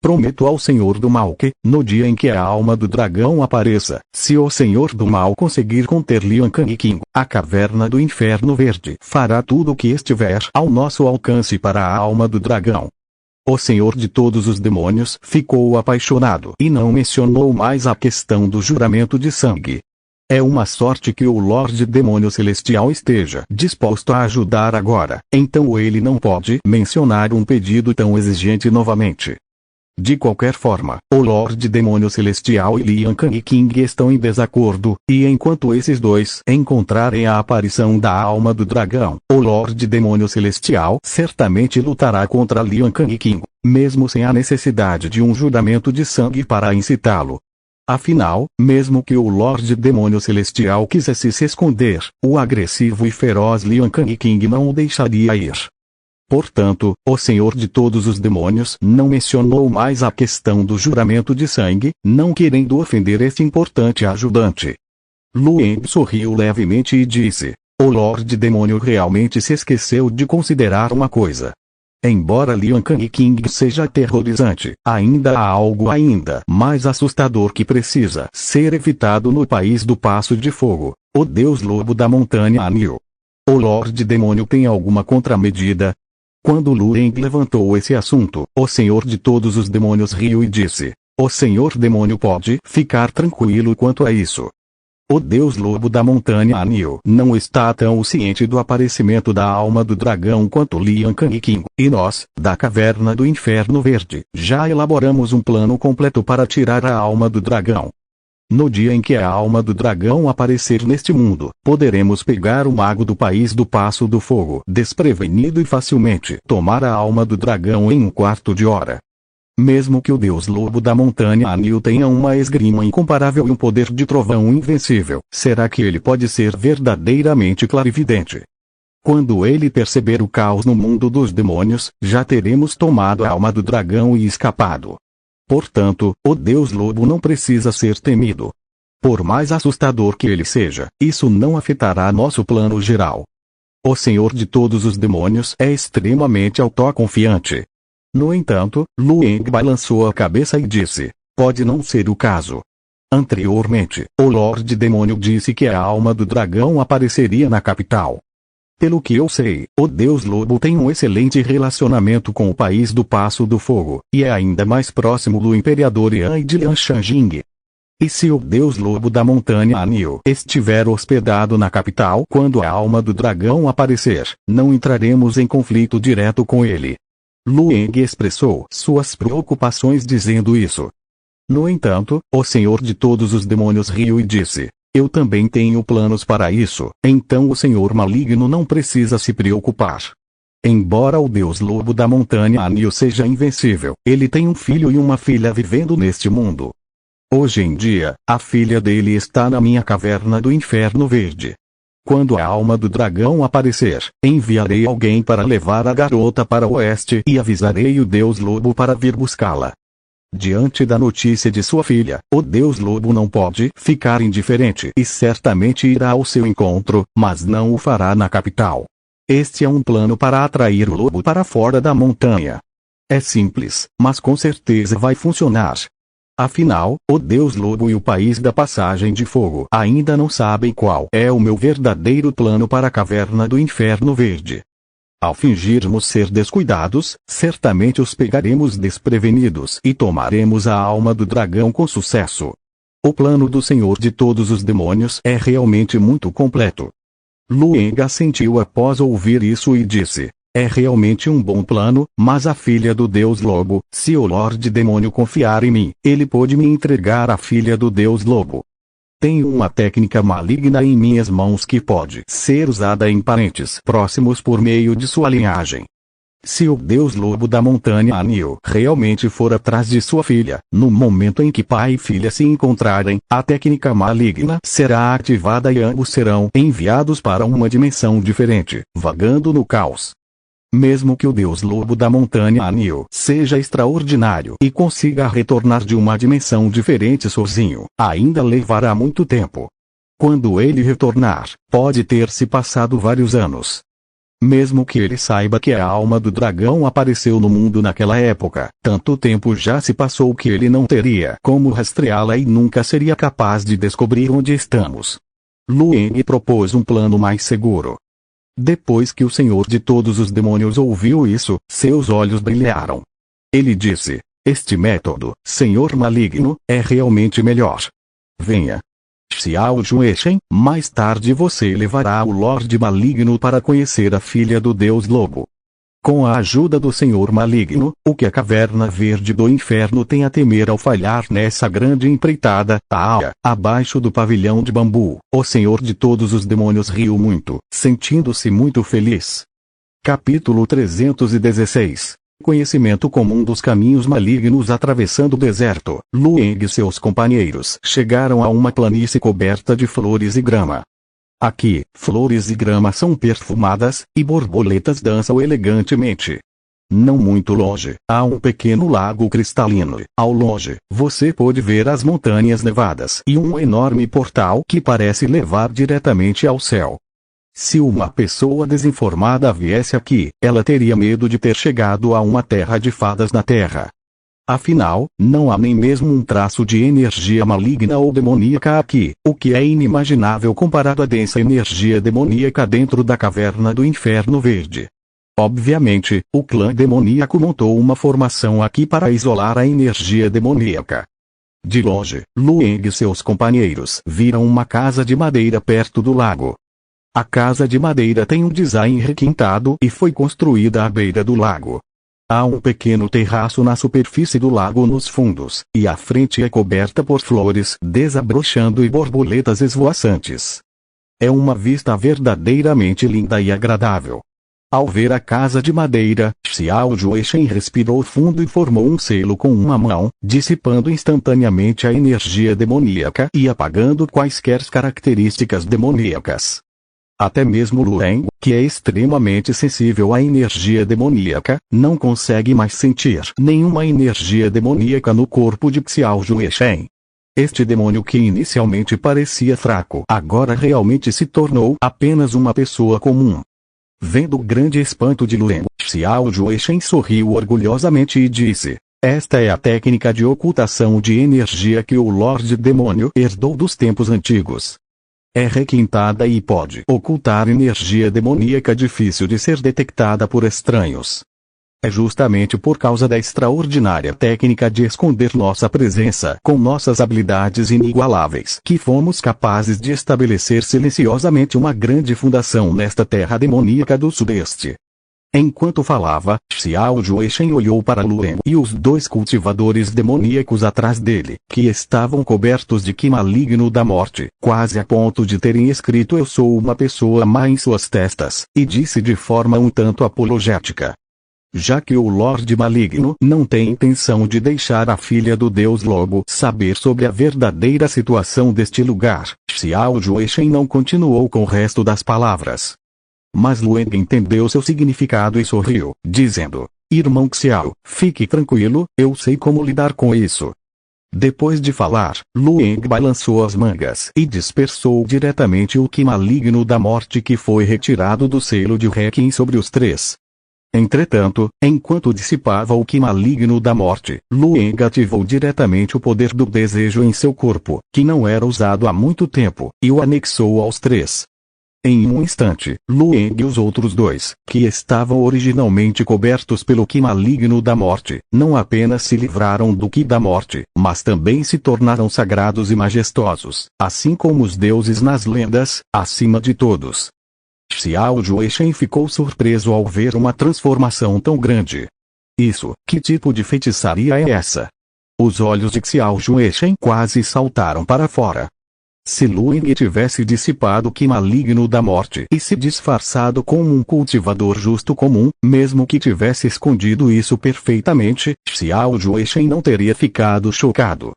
Prometo ao Senhor do Mal que, no dia em que a alma do dragão apareça, se o Senhor do Mal conseguir conter Lian Kang, a Caverna do Inferno Verde fará tudo o que estiver ao nosso alcance para a alma do dragão. O Senhor de todos os demônios ficou apaixonado e não mencionou mais a questão do juramento de sangue. É uma sorte que o Lorde Demônio Celestial esteja disposto a ajudar agora, então ele não pode mencionar um pedido tão exigente novamente. De qualquer forma, o Lorde Demônio Celestial e Lian Kang estão em desacordo, e enquanto esses dois encontrarem a aparição da alma do dragão, o Lorde Demônio Celestial certamente lutará contra Lian Kang, mesmo sem a necessidade de um juramento de sangue para incitá-lo. Afinal, mesmo que o Lorde Demônio Celestial quisesse se esconder, o agressivo e feroz Lian Kang não o deixaria ir. Portanto, o Senhor de todos os demônios não mencionou mais a questão do juramento de sangue, não querendo ofender este importante ajudante. Lueng sorriu levemente e disse: O Lorde Demônio realmente se esqueceu de considerar uma coisa. Embora Lian Kang seja aterrorizante, ainda há algo ainda mais assustador que precisa ser evitado no país do Passo de Fogo, o Deus Lobo da Montanha Anil. O Lorde Demônio tem alguma contramedida? Quando Lueng levantou esse assunto, o Senhor de todos os demônios riu e disse: O Senhor Demônio pode ficar tranquilo quanto a isso. O Deus Lobo da Montanha Anil não está tão ciente do aparecimento da alma do dragão quanto Lian Kang, e nós, da Caverna do Inferno Verde, já elaboramos um plano completo para tirar a alma do dragão. No dia em que a alma do dragão aparecer neste mundo, poderemos pegar o mago do país do Passo do Fogo desprevenido e facilmente tomar a alma do dragão em um quarto de hora. Mesmo que o Deus Lobo da Montanha Anil tenha uma esgrima incomparável e um poder de trovão invencível, será que ele pode ser verdadeiramente clarividente? Quando ele perceber o caos no mundo dos demônios, já teremos tomado a alma do dragão e escapado. Portanto, o Deus Lobo não precisa ser temido. Por mais assustador que ele seja, isso não afetará nosso plano geral. O Senhor de todos os demônios é extremamente autoconfiante. No entanto, Lueng balançou a cabeça e disse: pode não ser o caso. Anteriormente, o Lorde Demônio disse que a alma do dragão apareceria na capital. Pelo que eu sei, o Deus Lobo tem um excelente relacionamento com o país do Passo do Fogo, e é ainda mais próximo do Imperador Yan e de Lian Shanjing. E se o Deus Lobo da Montanha Anil estiver hospedado na capital quando a alma do dragão aparecer, não entraremos em conflito direto com ele. Lueng expressou suas preocupações dizendo isso. No entanto, o Senhor de todos os demônios riu e disse: eu também tenho planos para isso, então o Senhor Maligno não precisa se preocupar. Embora o Deus Lobo da Montanha Anil seja invencível, ele tem um filho e uma filha vivendo neste mundo. Hoje em dia, a filha dele está na minha Caverna do Inferno Verde. Quando a alma do dragão aparecer, enviarei alguém para levar a garota para o oeste e avisarei o Deus Lobo para vir buscá-la. Diante da notícia de sua filha, o Deus Lobo não pode ficar indiferente e certamente irá ao seu encontro, mas não o fará na capital. Este é um plano para atrair o lobo para fora da montanha. É simples, mas com certeza vai funcionar. Afinal, o Deus Lobo e o País da Passagem de Fogo ainda não sabem qual é o meu verdadeiro plano para a Caverna do Inferno Verde. Ao fingirmos ser descuidados, certamente os pegaremos desprevenidos e tomaremos a alma do dragão com sucesso. O plano do Senhor de todos os demônios é realmente muito completo. Lueng assentiu após ouvir isso e disse: é realmente um bom plano, mas a filha do Deus Lobo, se o Lorde Demônio confiar em mim, ele pode me entregar a filha do Deus Lobo. Tenho uma técnica maligna em minhas mãos que pode ser usada em parentes próximos por meio de sua linhagem. Se o Deus Lobo da Montanha Anil realmente for atrás de sua filha, no momento em que pai e filha se encontrarem, a técnica maligna será ativada e ambos serão enviados para uma dimensão diferente, vagando no caos. Mesmo que o Deus Lobo da Montanha Anil seja extraordinário e consiga retornar de uma dimensão diferente sozinho, ainda levará muito tempo. Quando ele retornar, pode ter se passado vários anos. Mesmo que ele saiba que a alma do dragão apareceu no mundo naquela época, tanto tempo já se passou que ele não teria como rastreá-la e nunca seria capaz de descobrir onde estamos. Lueng propôs um plano mais seguro. Depois que o Senhor de todos os demônios ouviu isso, seus olhos brilharam. Ele disse: este método, Senhor Maligno, é realmente melhor. Venha. Xiao Jueshen, mais tarde você levará o Lorde Maligno para conhecer a filha do Deus Lobo. Com a ajuda do Senhor Maligno, o que a Caverna Verde do Inferno tem a temer ao falhar nessa grande empreitada, abaixo do pavilhão de bambu, o Senhor de todos os demônios riu muito, sentindo-se muito feliz. Capítulo 316. Conhecimento comum dos caminhos malignos atravessando o deserto. Lueng e seus companheiros chegaram a uma planície coberta de flores e grama. Aqui, flores e grama são perfumadas, e borboletas dançam elegantemente. Não muito longe, há um pequeno lago cristalino. Ao longe, você pode ver as montanhas nevadas e um enorme portal que parece levar diretamente ao céu. Se uma pessoa desinformada viesse aqui, ela teria medo de ter chegado a uma terra de fadas na Terra. Afinal, não há nem mesmo um traço de energia maligna ou demoníaca aqui, o que é inimaginável comparado à densa energia demoníaca dentro da Caverna do Inferno Verde. Obviamente, o clã demoníaco montou uma formação aqui para isolar a energia demoníaca. De longe, Lueng e seus companheiros viram uma casa de madeira perto do lago. A casa de madeira tem um design requintado e foi construída à beira do lago. Há um pequeno terraço na superfície do lago nos fundos, e a frente é coberta por flores desabrochando e borboletas esvoaçantes. É uma vista verdadeiramente linda e agradável. Ao ver a casa de madeira, Xiao Jueshen respirou fundo e formou um selo com uma mão, dissipando instantaneamente a energia demoníaca e apagando quaisquer características demoníacas. Até mesmo Lueng, que é extremamente sensível à energia demoníaca, não consegue mais sentir nenhuma energia demoníaca no corpo de Xiao Jueshen. Este demônio que inicialmente parecia fraco, agora realmente se tornou apenas uma pessoa comum. Vendo o grande espanto de Lueng, Xiao Jueshen sorriu orgulhosamente e disse: esta é a técnica de ocultação de energia que o Lorde Demônio herdou dos tempos antigos. É requintada e pode ocultar energia demoníaca difícil de ser detectada por estranhos. É justamente por causa da extraordinária técnica de esconder nossa presença com nossas habilidades inigualáveis que fomos capazes de estabelecer silenciosamente uma grande fundação nesta terra demoníaca do sudeste. Enquanto falava, Xiao Jueshen olhou para Lueng e os dois cultivadores demoníacos atrás dele, que estavam cobertos de qi maligno da morte, quase a ponto de terem escrito "Eu sou uma pessoa má" em suas testas, e disse de forma um tanto apologética: já que o Lorde Maligno não tem intenção de deixar a filha do Deus Lobo saber sobre a verdadeira situação deste lugar, Xiao Jueshen não continuou com o resto das palavras. Mas Lueng entendeu seu significado e sorriu, dizendo: irmão Xiao, fique tranquilo, eu sei como lidar com isso. Depois de falar, Lueng balançou as mangas e dispersou diretamente o qi maligno da morte que foi retirado do selo de Requiem sobre os três. Entretanto, enquanto dissipava o Qi maligno da morte, Lueng ativou diretamente o poder do desejo em seu corpo, que não era usado há muito tempo, e o anexou aos três. Em um instante, Lueng e os outros dois, que estavam originalmente cobertos pelo Qi maligno da morte, não apenas se livraram do Qi da morte, mas também se tornaram sagrados e majestosos, assim como os deuses nas lendas, acima de todos. Xiao Jueshen ficou surpreso ao ver uma transformação tão grande. Isso, que tipo de feitiçaria é essa? Os olhos de Xiao Jueshen quase saltaram para fora. Se Lueng tivesse dissipado o Qi maligno da morte e se disfarçado como um cultivador justo comum, mesmo que tivesse escondido isso perfeitamente, Xiao Jueshen não teria ficado chocado.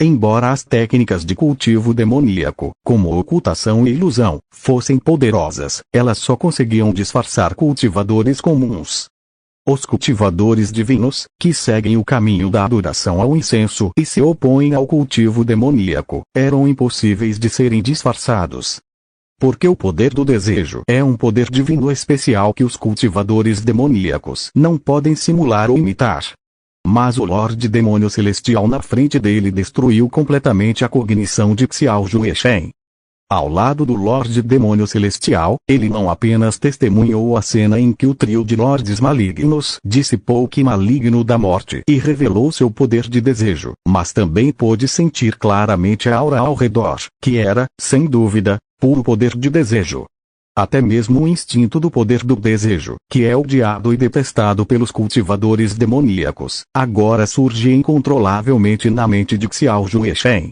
Embora as técnicas de cultivo demoníaco, como ocultação e ilusão, fossem poderosas, elas só conseguiam disfarçar cultivadores comuns. Os cultivadores divinos, que seguem o caminho da adoração ao incenso e se opõem ao cultivo demoníaco, eram impossíveis de serem disfarçados. Porque o poder do desejo é um poder divino especial que os cultivadores demoníacos não podem simular ou imitar. Mas o Lorde Demônio Celestial na frente dele destruiu completamente a cognição de Xiao Jueshen. Ao lado do Lorde Demônio Celestial, ele não apenas testemunhou a cena em que o trio de Lordes Malignos dissipou o Qi maligno da morte e revelou seu poder de desejo, mas também pôde sentir claramente a aura ao redor, que era, sem dúvida, puro poder de desejo. Até mesmo o instinto do poder do desejo, que é odiado e detestado pelos cultivadores demoníacos, agora surge incontrolavelmente na mente de Xiao Jueshen.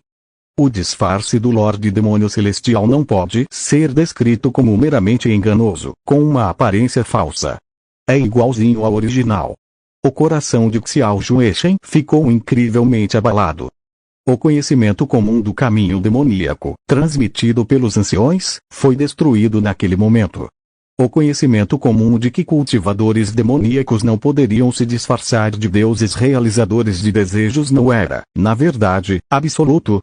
O disfarce do Lorde Demônio Celestial não pode ser descrito como meramente enganoso, com uma aparência falsa. É igualzinho ao original. O coração de Xiao Jueshen ficou incrivelmente abalado. O conhecimento comum do caminho demoníaco, transmitido pelos anciões, foi destruído naquele momento. O conhecimento comum de que cultivadores demoníacos não poderiam se disfarçar de deuses realizadores de desejos não era, na verdade, absoluto.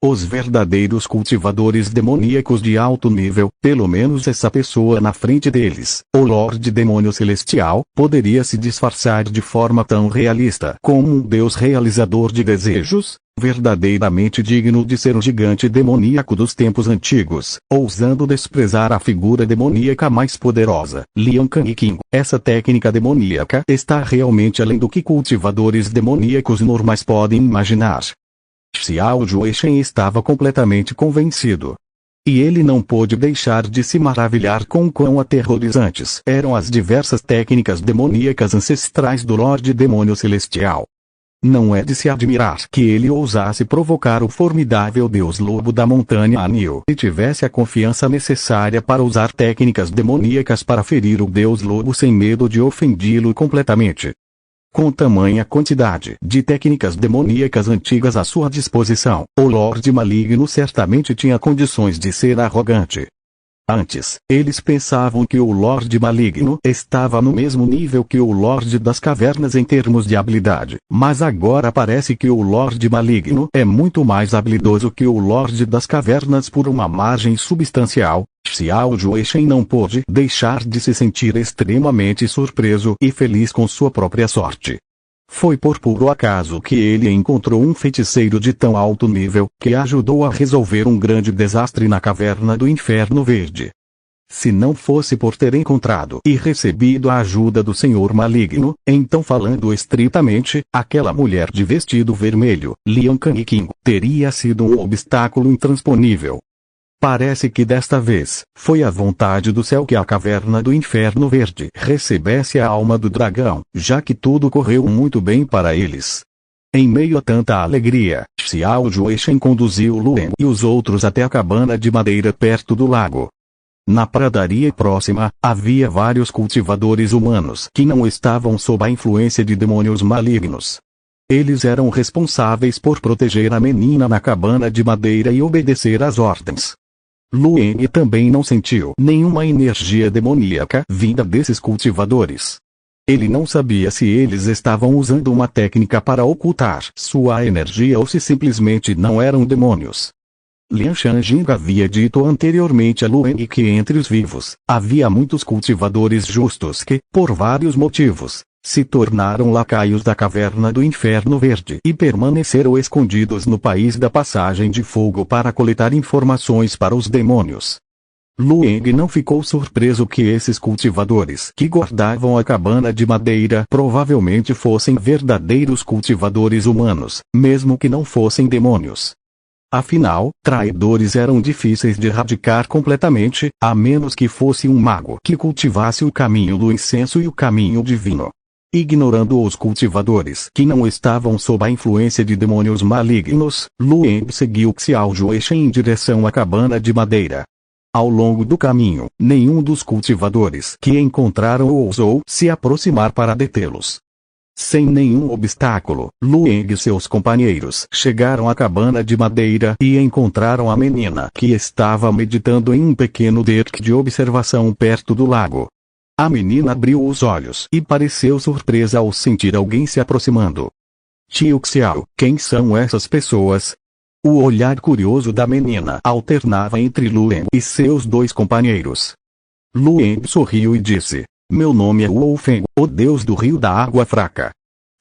Os verdadeiros cultivadores demoníacos de alto nível, pelo menos essa pessoa na frente deles, o Lorde Demônio Celestial, poderia se disfarçar de forma tão realista como um deus realizador de desejos, verdadeiramente digno de ser um gigante demoníaco dos tempos antigos, ousando desprezar a figura demoníaca mais poderosa, Lian Kang. Essa técnica demoníaca está realmente além do que cultivadores demoníacos normais podem imaginar. Xiao Jueshen estava completamente convencido. E ele não pôde deixar de se maravilhar com quão aterrorizantes eram as diversas técnicas demoníacas ancestrais do Lorde Demônio Celestial. Não é de se admirar que ele ousasse provocar o formidável Deus Lobo da Montanha Anil e tivesse a confiança necessária para usar técnicas demoníacas para ferir o Deus Lobo sem medo de ofendê-lo completamente. Com tamanha quantidade de técnicas demoníacas antigas à sua disposição, o Lorde Maligno certamente tinha condições de ser arrogante. Antes, eles pensavam que o Lorde Maligno estava no mesmo nível que o Lorde das Cavernas em termos de habilidade, mas agora parece que o Lorde Maligno é muito mais habilidoso que o Lorde das Cavernas por uma margem substancial. Xiao Jueshen não pôde deixar de se sentir extremamente surpreso e feliz com sua própria sorte. Foi por puro acaso que ele encontrou um feiticeiro de tão alto nível, que ajudou a resolver um grande desastre na caverna do Inferno Verde. Se não fosse por ter encontrado e recebido a ajuda do Senhor Maligno, então falando estritamente, aquela mulher de vestido vermelho, Lian Kang, teria sido um obstáculo intransponível. Parece que desta vez, foi a vontade do céu que a caverna do Inferno Verde recebesse a alma do dragão, já que tudo correu muito bem para eles. Em meio a tanta alegria, Xiao Jueshen conduziu Lueng e os outros até a cabana de madeira perto do lago. Na pradaria próxima, havia vários cultivadores humanos que não estavam sob a influência de demônios malignos. Eles eram responsáveis por proteger a menina na cabana de madeira e obedecer às ordens. Lueng também não sentiu nenhuma energia demoníaca vinda desses cultivadores. Ele não sabia se eles estavam usando uma técnica para ocultar sua energia ou se simplesmente não eram demônios. Lian Shanjing havia dito anteriormente a Lueng que entre os vivos, havia muitos cultivadores justos que, por vários motivos, se tornaram lacaios da caverna do Inferno Verde e permaneceram escondidos no país da Passagem de Fogo para coletar informações para os demônios. Lueng não ficou surpreso que esses cultivadores que guardavam a cabana de madeira provavelmente fossem verdadeiros cultivadores humanos, mesmo que não fossem demônios. Afinal, traidores eram difíceis de erradicar completamente, a menos que fosse um mago que cultivasse o caminho do incenso e o caminho divino. Ignorando os cultivadores que não estavam sob a influência de demônios malignos, Lueng seguiu Xiao Jueshen em direção à cabana de madeira. Ao longo do caminho, nenhum dos cultivadores que encontraram ousou se aproximar para detê-los. Sem nenhum obstáculo, Lueng e seus companheiros chegaram à cabana de madeira e encontraram a menina que estava meditando em um pequeno deck de observação perto do lago. A menina abriu os olhos e pareceu surpresa ao sentir alguém se aproximando. Tio Xiao, quem são essas pessoas? O olhar curioso da menina alternava entre Lueng e seus dois companheiros. Lueng sorriu e disse: meu nome é Wu Feng, o deus do rio da água fraca.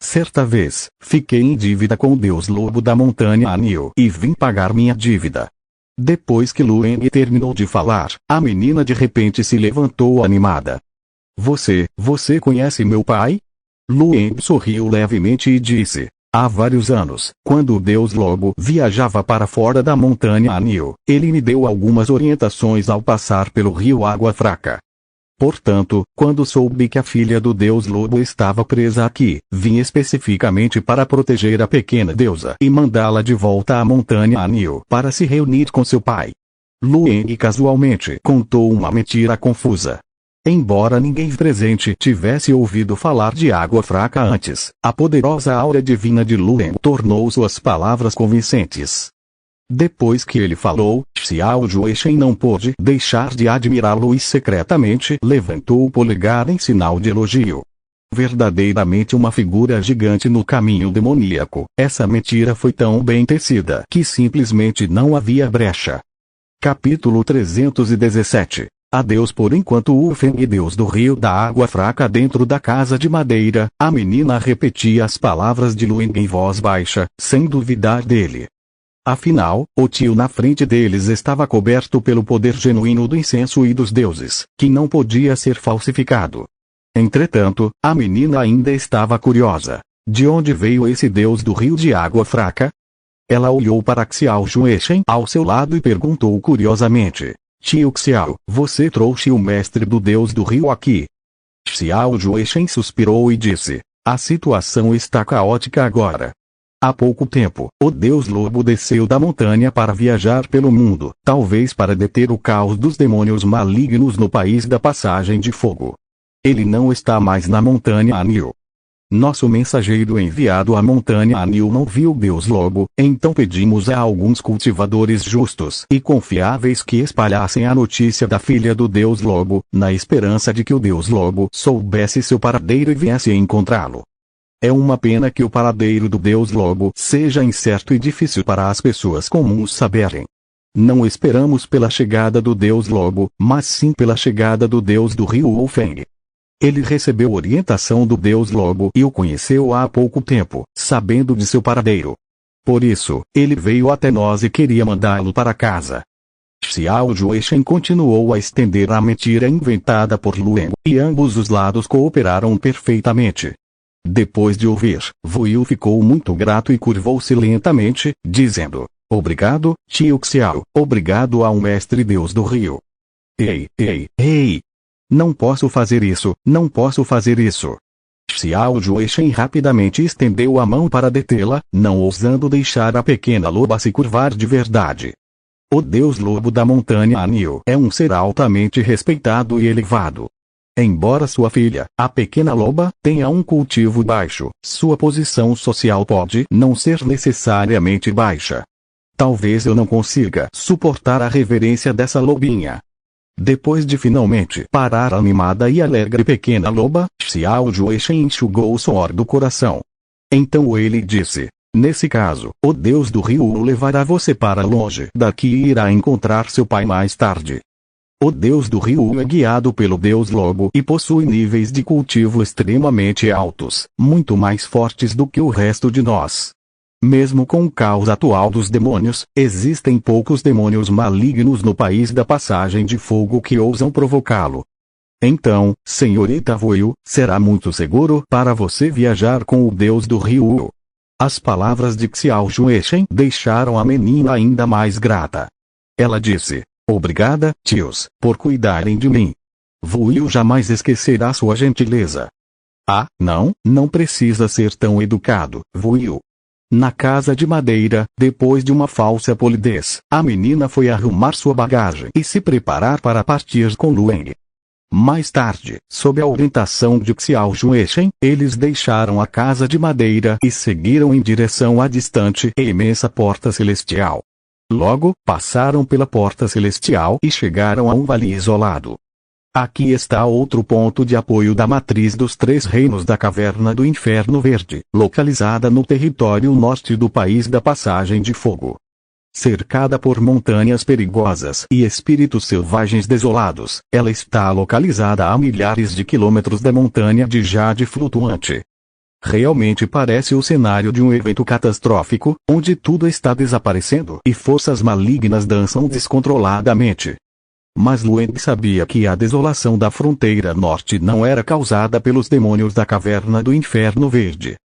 Certa vez, fiquei em dívida com o deus lobo da montanha Anil e vim pagar minha dívida. Depois que Lueng terminou de falar, a menina de repente se levantou animada. Você conhece meu pai? Lueng sorriu levemente e disse: há vários anos, quando o deus lobo viajava para fora da montanha Anil, ele me deu algumas orientações ao passar pelo rio Água Fraca. Portanto, quando soube que a filha do deus lobo estava presa aqui, vim especificamente para proteger a pequena deusa e mandá-la de volta à montanha Anil para se reunir com seu pai. Lueng casualmente contou uma mentira confusa. Embora ninguém presente tivesse ouvido falar de Água Fraca antes, a poderosa aura divina de Lueng tornou suas palavras convincentes. Depois que ele falou, Xiao Jueshen não pôde deixar de admirá-lo e secretamente levantou o polegar em sinal de elogio. Verdadeiramente uma figura gigante no caminho demoníaco, essa mentira foi tão bem tecida que simplesmente não havia brecha. Capítulo 317. Adeus por enquanto. Wu Feng, deus do rio da água fraca. Dentro da casa de madeira, a menina repetia as palavras de Lueng em voz baixa, sem duvidar dele. Afinal, o tio na frente deles estava coberto pelo poder genuíno do incenso e dos deuses, que não podia ser falsificado. Entretanto, a menina ainda estava curiosa. De onde veio esse deus do rio de água fraca? Ela olhou para Xiao Jueshen ao seu lado e perguntou curiosamente: tio Xiao, você trouxe o mestre do deus do rio aqui? Xiao Jueshen suspirou e disse: a situação está caótica agora. Há pouco tempo, o deus lobo desceu da montanha para viajar pelo mundo, talvez para deter o caos dos demônios malignos no país da Passagem de Fogo. Ele não está mais na montanha Anil. Nosso mensageiro enviado à montanha Anil não viu o deus lobo, então pedimos a alguns cultivadores justos e confiáveis que espalhassem a notícia da filha do deus lobo, na esperança de que o deus lobo soubesse seu paradeiro e viesse encontrá-lo. É uma pena que o paradeiro do deus lobo seja incerto e difícil para as pessoas comuns saberem. Não esperamos pela chegada do deus lobo, mas sim pela chegada do deus do rio Wu Feng. Ele recebeu orientação do deus lobo e o conheceu há pouco tempo, sabendo de seu paradeiro. Por isso, ele veio até nós e queria mandá-lo para casa. Xiao Jueshen continuou a estender a mentira inventada por Lueng, e ambos os lados cooperaram perfeitamente. Depois de ouvir, Wuyu ficou muito grato e curvou-se lentamente, dizendo: obrigado, tio Xiao, obrigado ao mestre deus do rio. Ei! Não posso fazer isso, não posso fazer isso. Xiao Jueshen rapidamente estendeu a mão para detê-la, não ousando deixar a pequena loba se curvar de verdade. O deus lobo da montanha Anil é um ser altamente respeitado e elevado. Embora sua filha, a pequena loba, tenha um cultivo baixo, sua posição social pode não ser necessariamente baixa. Talvez eu não consiga suportar a reverência dessa lobinha. Depois de finalmente parar a animada e alegre pequena loba, Xiao Jueshen enxugou o suor do coração. Então ele disse: Nesse caso, o Deus do rio levará você para longe daqui e irá encontrar seu pai mais tarde. O Deus do rio é guiado pelo Deus Lobo e possui níveis de cultivo extremamente altos, muito mais fortes do que o resto de nós. Mesmo com o caos atual dos demônios, existem poucos demônios malignos no país da passagem de fogo que ousam provocá-lo. Então, senhorita Voyu, será muito seguro para você viajar com o Deus do rio. As palavras de Xiao Juechen deixaram a menina ainda mais grata. Ela disse: obrigada, tios, por cuidarem de mim. Voyu jamais esquecerá sua gentileza. Ah, não precisa ser tão educado, Voyu. Na casa de madeira, depois de uma falsa polidez, a menina foi arrumar sua bagagem e se preparar para partir com Lueng. Mais tarde, sob a orientação de Xiao Juechen, eles deixaram a casa de madeira e seguiram em direção à distante e imensa porta celestial. Logo, passaram pela porta celestial e chegaram a um vale isolado. Aqui está outro ponto de apoio da matriz dos três reinos da Caverna do Inferno Verde, localizada no território norte do país da Passagem de Fogo. Cercada por montanhas perigosas e espíritos selvagens desolados, ela está localizada a milhares de quilômetros da montanha de Jade flutuante. Realmente parece o cenário de um evento catastrófico, onde tudo está desaparecendo e forças malignas dançam descontroladamente. Mas Lueng sabia que a desolação da fronteira norte não era causada pelos demônios da Caverna do Inferno Verde.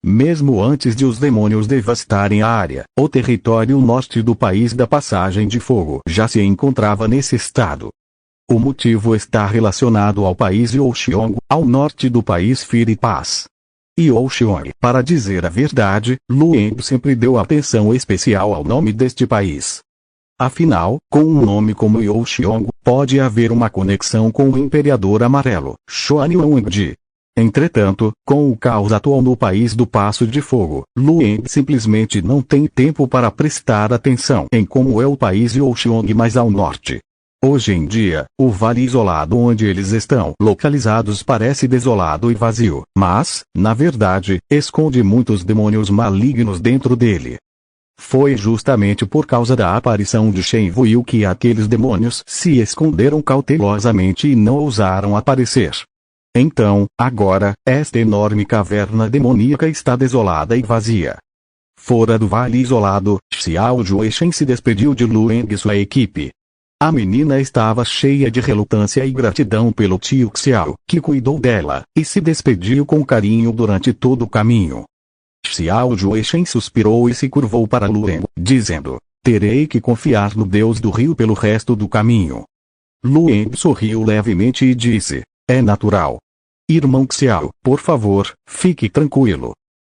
Mesmo antes de os demônios devastarem a área, o território norte do país da Passagem de Fogo já se encontrava nesse estado. O motivo está relacionado ao país Youxiong, ao norte do país Firipaz. Youxiong, para dizer a verdade, Lueng sempre deu atenção especial ao nome deste país. Afinal, com um nome como Youxiong, pode haver uma conexão com o Imperador Amarelo, Xuanyuanji. Entretanto, com o caos atual no país do Passo de Fogo, Lueng simplesmente não tem tempo para prestar atenção em como é o país Youxiong mais ao norte. Hoje em dia, o vale isolado onde eles estão localizados parece desolado e vazio, mas, na verdade, esconde muitos demônios malignos dentro dele. Foi justamente por causa da aparição de Shen Voyu que aqueles demônios se esconderam cautelosamente e não ousaram aparecer. Então, agora, esta enorme caverna demoníaca está desolada e vazia. Fora do vale isolado, Xiao Juechen se despediu de Lueng e sua equipe. A menina estava cheia de relutância e gratidão pelo tio Xiao, que cuidou dela, e se despediu com carinho durante todo o caminho. Xiao Juechen suspirou e se curvou para Lueng, dizendo: terei que confiar no Deus do rio pelo resto do caminho. Lueng sorriu levemente e disse: é natural. Irmão Xiao, por favor, fique tranquilo.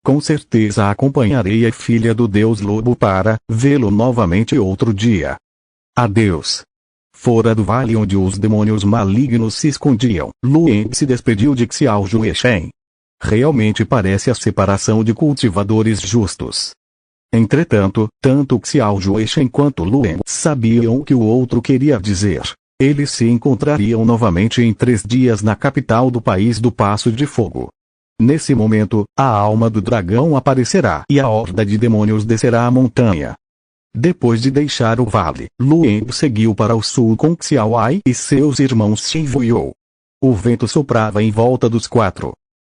Com certeza acompanharei a filha do Deus Lobo para vê-lo novamente outro dia. Adeus. Fora do vale onde os demônios malignos se escondiam, Lueng se despediu de Xiao Juechen. Realmente parece a separação de cultivadores justos. Entretanto, tanto Xiao Juechen quanto Lueng sabiam o que o outro queria dizer. Eles se encontrariam novamente em 3 dias na capital do país do Passo de Fogo. Nesse momento, a alma do dragão aparecerá e a horda de demônios descerá a montanha. Depois de deixar o vale, Lueng seguiu para o sul com Xiao Ai e seus irmãos Shen Voyu. O vento soprava em volta dos 4.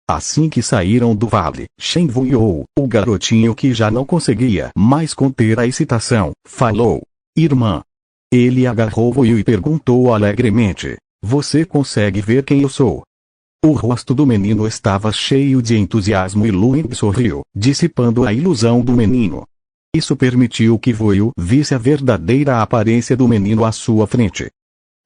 Assim que saíram do vale, Shen Voyu, o garotinho que já não conseguia mais conter a excitação, falou: irmã. Ele agarrou Voyu e perguntou alegremente: você consegue ver quem eu sou? O rosto do menino estava cheio de entusiasmo e Lueng sorriu, dissipando a ilusão do menino. Isso permitiu que Voyu visse a verdadeira aparência do menino à sua frente.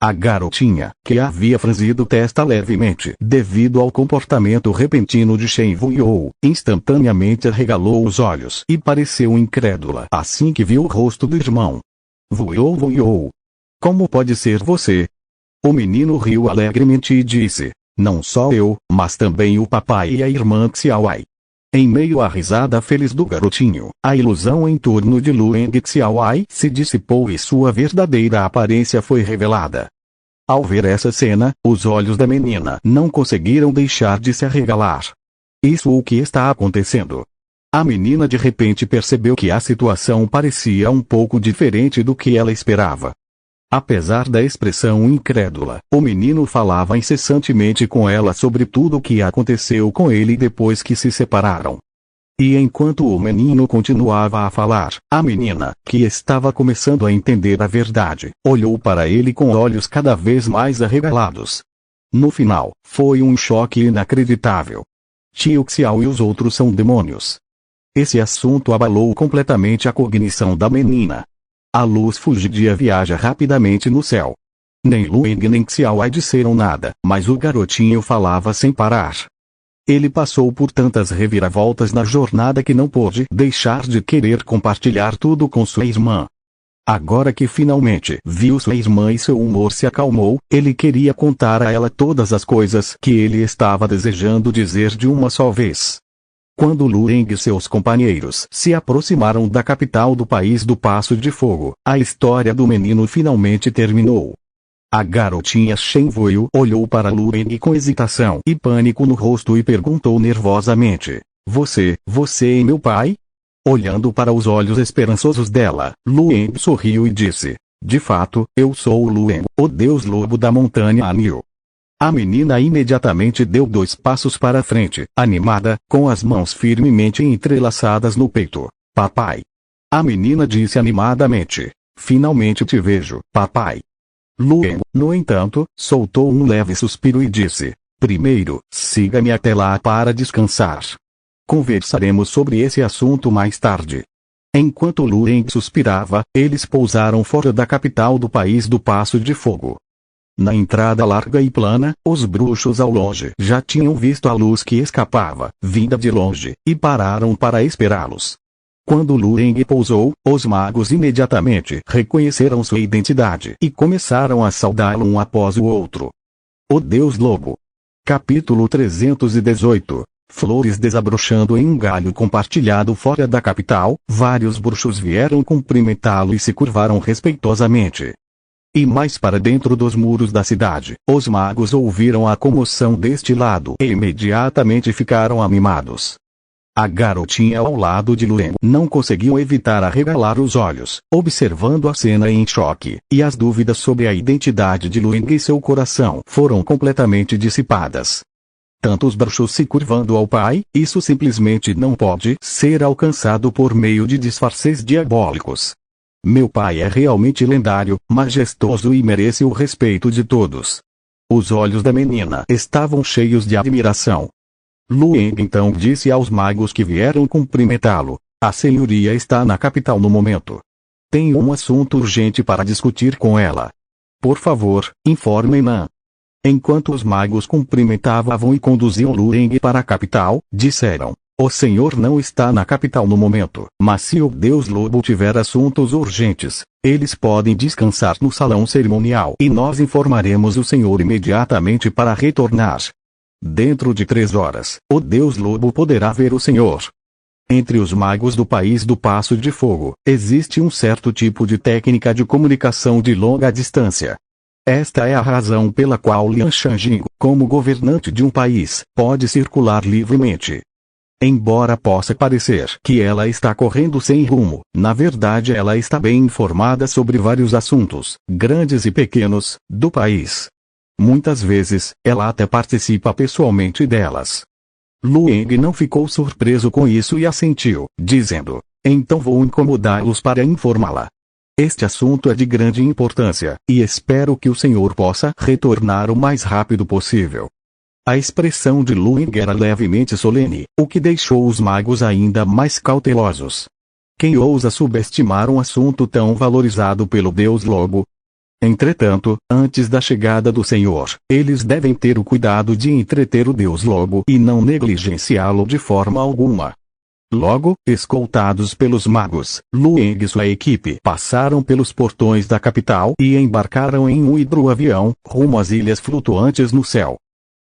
A garotinha, que havia franzido testa levemente devido ao comportamento repentino de Shen Voyu, instantaneamente arregalou os olhos e pareceu incrédula assim que viu o rosto do irmão. Voyu, como pode ser você? O menino riu alegremente e disse: não só eu, mas também o papai e a irmã Xiaoai. Em meio à risada feliz do garotinho, a ilusão em torno de Lueng e Xiaoai se dissipou e sua verdadeira aparência foi revelada. Ao ver essa cena, os olhos da menina não conseguiram deixar de se arregalar. Isso o que está acontecendo? A menina de repente percebeu que a situação parecia um pouco diferente do que ela esperava. Apesar da expressão incrédula, o menino falava incessantemente com ela sobre tudo o que aconteceu com ele depois que se separaram. E enquanto o menino continuava a falar, a menina, que estava começando a entender a verdade, olhou para ele com olhos cada vez mais arregalados. No final, foi um choque inacreditável. Tio Xiao e os outros são demônios. Esse assunto abalou completamente a cognição da menina. A luz fugidia viaja rapidamente no céu. Nem Lueng nem Xiao disseram nada, mas o garotinho falava sem parar. Ele passou por tantas reviravoltas na jornada que não pôde deixar de querer compartilhar tudo com sua irmã. Agora que finalmente viu sua irmã e seu humor se acalmou, ele queria contar a ela todas as coisas que ele estava desejando dizer de uma só vez. Quando Lueng e seus companheiros se aproximaram da capital do país do Passo de Fogo, a história do menino finalmente terminou. A garotinha Shen Voyu olhou para Lueng com hesitação e pânico no rosto e perguntou nervosamente: Você é meu pai? Olhando para os olhos esperançosos dela, Lueng sorriu e disse: De fato, eu sou o Lueng, o deus lobo da montanha Anil. A menina imediatamente deu 2 passos para frente, animada, com as mãos firmemente entrelaçadas no peito. Papai. A menina disse animadamente: Finalmente te vejo, papai. Lueng, no entanto, soltou um leve suspiro e disse: Primeiro, siga-me até lá para descansar. Conversaremos sobre esse assunto mais tarde. Enquanto Lueng suspirava, eles pousaram fora da capital do país do Passo de Fogo. Na entrada larga e plana, os bruxos ao longe já tinham visto a luz que escapava, vinda de longe, e pararam para esperá-los. Quando Lueng pousou, os magos imediatamente reconheceram sua identidade e começaram a saudá-lo um após o outro. O Deus Lobo. Capítulo 318. Flores desabrochando em um galho compartilhado fora da capital, vários bruxos vieram cumprimentá-lo e se curvaram respeitosamente. E mais para dentro dos muros da cidade, os magos ouviram a comoção deste lado e imediatamente ficaram animados. A garotinha ao lado de Lueng não conseguiu evitar arregalar os olhos, observando a cena em choque, e as dúvidas sobre a identidade de Lueng e seu coração foram completamente dissipadas. Tantos bruxos se curvando ao pai, isso simplesmente não pode ser alcançado por meio de disfarces diabólicos. Meu pai é realmente lendário, majestoso e merece o respeito de todos. Os olhos da menina estavam cheios de admiração. Lueng então disse aos magos que vieram cumprimentá-lo: A senhoria está na capital no momento. Tenho um assunto urgente para discutir com ela. Por favor, informem-na. Enquanto os magos cumprimentavam e conduziam Lueng para a capital, disseram: O senhor não está na capital no momento, mas se o Deus Lobo tiver assuntos urgentes, eles podem descansar no salão cerimonial e nós informaremos o senhor imediatamente para retornar. Dentro de 3 horas, o Deus Lobo poderá ver o senhor. Entre os magos do país do Passo de Fogo, existe um certo tipo de técnica de comunicação de longa distância. Esta é a razão pela qual Lian Shanjing, como governante de um país, pode circular livremente. Embora possa parecer que ela está correndo sem rumo, na verdade ela está bem informada sobre vários assuntos, grandes e pequenos, do país. Muitas vezes, ela até participa pessoalmente delas. Lueng não ficou surpreso com isso e assentiu, dizendo: Então vou incomodá-los para informá-la. Este assunto é de grande importância, e espero que o senhor possa retornar o mais rápido possível. A expressão de Lueng era levemente solene, o que deixou os magos ainda mais cautelosos. Quem ousa subestimar um assunto tão valorizado pelo Deus Lobo? Entretanto, antes da chegada do Senhor, eles devem ter o cuidado de entreter o Deus Lobo e não negligenciá-lo de forma alguma. Logo, escoltados pelos magos, Lueng e sua equipe passaram pelos portões da capital e embarcaram em um hidroavião, rumo às ilhas flutuantes no céu.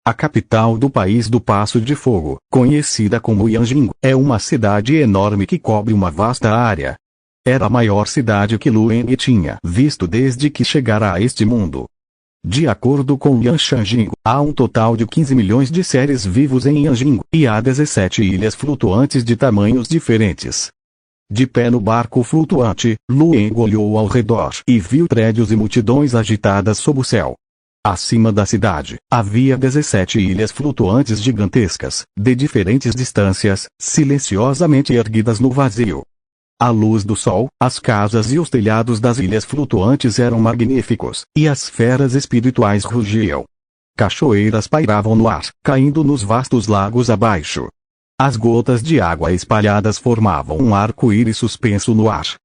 A capital do país do Passo de Fogo, conhecida como Yanjing, é uma cidade enorme que cobre uma vasta área. Era a maior cidade que Lueng tinha visto desde que chegara a este mundo. De acordo com Lian Shanjing, há um total de 15 milhões de seres vivos em Yanjing, e há 17 ilhas flutuantes de tamanhos diferentes. De pé no barco flutuante, Lueng olhou ao redor e viu prédios e multidões agitadas sob o céu. Acima da cidade, havia 17 ilhas flutuantes gigantescas, de diferentes distâncias, silenciosamente erguidas no vazio. À luz do sol, as casas e os telhados das ilhas flutuantes eram magníficos, e as feras espirituais rugiam. Cachoeiras pairavam no ar, caindo nos vastos lagos abaixo. As gotas de água espalhadas formavam um arco-íris suspenso no ar.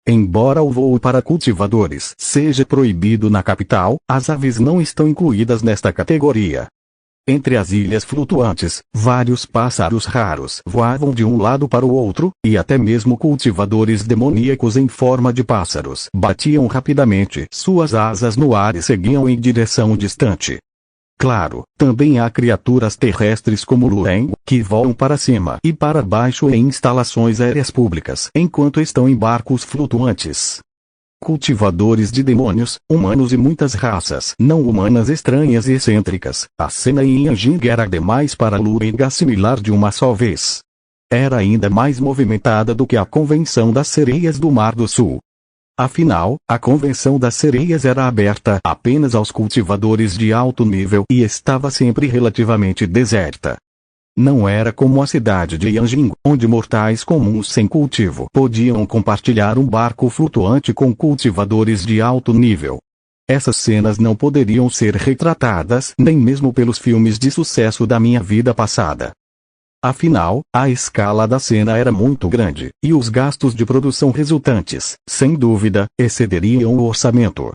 Embora o voo para cultivadores seja proibido na capital, as aves não estão incluídas nesta categoria. Entre as ilhas flutuantes, vários pássaros raros voavam de um lado para o outro, e até mesmo cultivadores demoníacos em forma de pássaros batiam rapidamente suas asas no ar e seguiam em direção distante. Claro, também há criaturas terrestres como Lueng, que voam para cima e para baixo em instalações aéreas públicas enquanto estão em barcos flutuantes. Cultivadores de demônios, humanos e muitas raças não humanas estranhas e excêntricas. A cena em Yanjing era demais para Lueng assimilar de uma só vez. Era ainda mais movimentada do que a Convenção das Sereias do Mar do Sul. Afinal, a Convenção das Sereias era aberta apenas aos cultivadores de alto nível e estava sempre relativamente deserta. Não era como a cidade de Yanjing, onde mortais comuns sem cultivo podiam compartilhar um barco flutuante com cultivadores de alto nível. Essas cenas não poderiam ser retratadas nem mesmo pelos filmes de sucesso da minha vida passada. Afinal, a escala da cena era muito grande, e os gastos de produção resultantes, sem dúvida, excederiam o orçamento.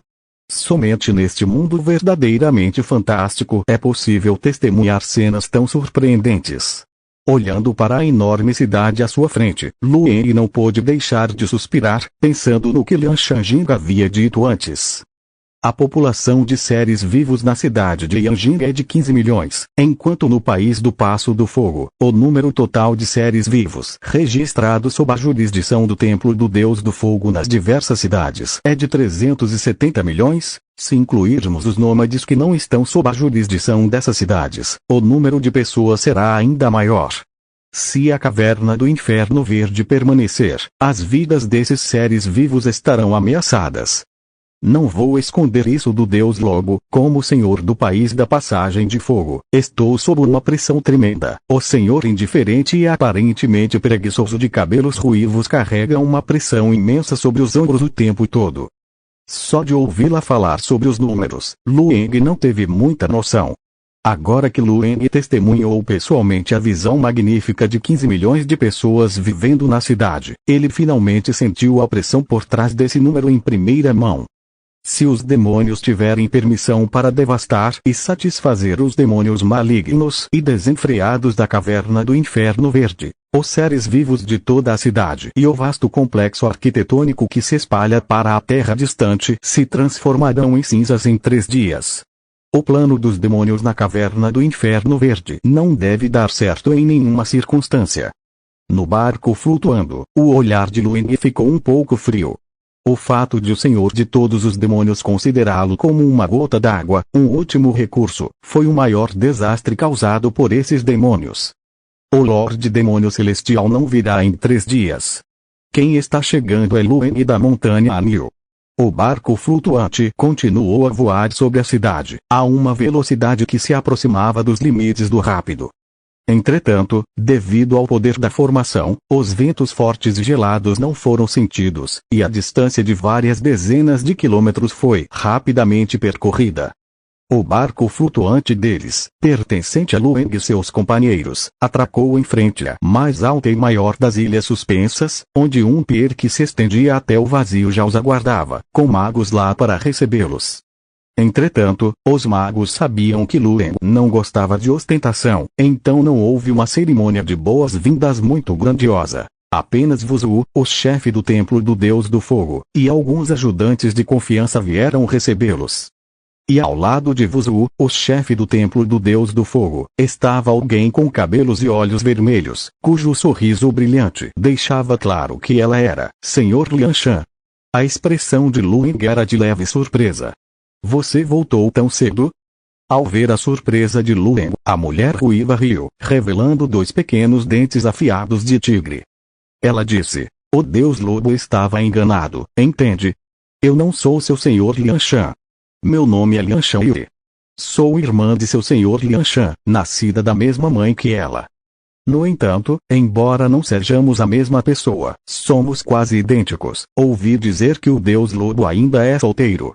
Somente neste mundo verdadeiramente fantástico é possível testemunhar cenas tão surpreendentes. Olhando para a enorme cidade à sua frente, Lueng não pôde deixar de suspirar, pensando no que Lian Shanjing havia dito antes. A população de seres vivos na cidade de Yanjing é de 15 milhões, enquanto no país do Passo do Fogo, o número total de seres vivos registrados sob a jurisdição do Templo do Deus do Fogo nas diversas cidades é de 370 milhões, se incluirmos os nômades que não estão sob a jurisdição dessas cidades, o número de pessoas será ainda maior. Se a caverna do Inferno Verde permanecer, as vidas desses seres vivos estarão ameaçadas. Não vou esconder isso do Deus Lobo, como senhor do país da passagem de fogo. Estou sob uma pressão tremenda. O senhor indiferente e aparentemente preguiçoso de cabelos ruivos carrega uma pressão imensa sobre os ombros o tempo todo. Só de ouvi-la falar sobre os números, Lueng não teve muita noção. Agora que Lueng testemunhou pessoalmente a visão magnífica de 15 milhões de pessoas vivendo na cidade, ele finalmente sentiu a pressão por trás desse número em primeira mão. Se os demônios tiverem permissão para devastar e satisfazer os demônios malignos e desenfreados da caverna do Inferno Verde, os seres vivos de toda a cidade e o vasto complexo arquitetônico que se espalha para a terra distante se transformarão em cinzas em 3 dias. O plano dos demônios na caverna do Inferno Verde não deve dar certo em nenhuma circunstância. No barco flutuando, o olhar de Lueng ficou um pouco frio. O fato de o Senhor de todos os demônios considerá-lo como uma gota d'água, um último recurso, foi o maior desastre causado por esses demônios. O Lorde Demônio Celestial não virá em 3 dias. Quem está chegando é Lueng da Montanha Anil. O barco flutuante continuou a voar sobre a cidade, a uma velocidade que se aproximava dos limites do rápido. Entretanto, devido ao poder da formação, os ventos fortes e gelados não foram sentidos, e a distância de várias dezenas de quilômetros foi rapidamente percorrida. O barco flutuante deles, pertencente a Lueng e seus companheiros, atracou em frente à mais alta e maior das ilhas suspensas, onde um pier que se estendia até o vazio já os aguardava, com magos lá para recebê-los. Entretanto, os magos sabiam que Lueng não gostava de ostentação, então não houve uma cerimônia de boas-vindas muito grandiosa. Apenas Vuzu, o chefe do Templo do Deus do Fogo, e alguns ajudantes de confiança vieram recebê-los. E ao lado de Vuzu, o chefe do Templo do Deus do Fogo, estava alguém com cabelos e olhos vermelhos, cujo sorriso brilhante deixava claro que ela era Senhor Lian Shan. A expressão de Lueng era de leve surpresa. Você voltou tão cedo? Ao ver a surpresa de Lueng, a mulher ruiva riu, revelando 2 pequenos dentes afiados de tigre. Ela disse: o Deus Lobo estava enganado, entende? Eu não sou seu senhor Lianshan. Meu nome é Lianshan Yue. Sou irmã de seu senhor Lianshan, nascida da mesma mãe que ela. No entanto, embora não sejamos a mesma pessoa, somos quase idênticos. Ouvi dizer que o Deus Lobo ainda é solteiro.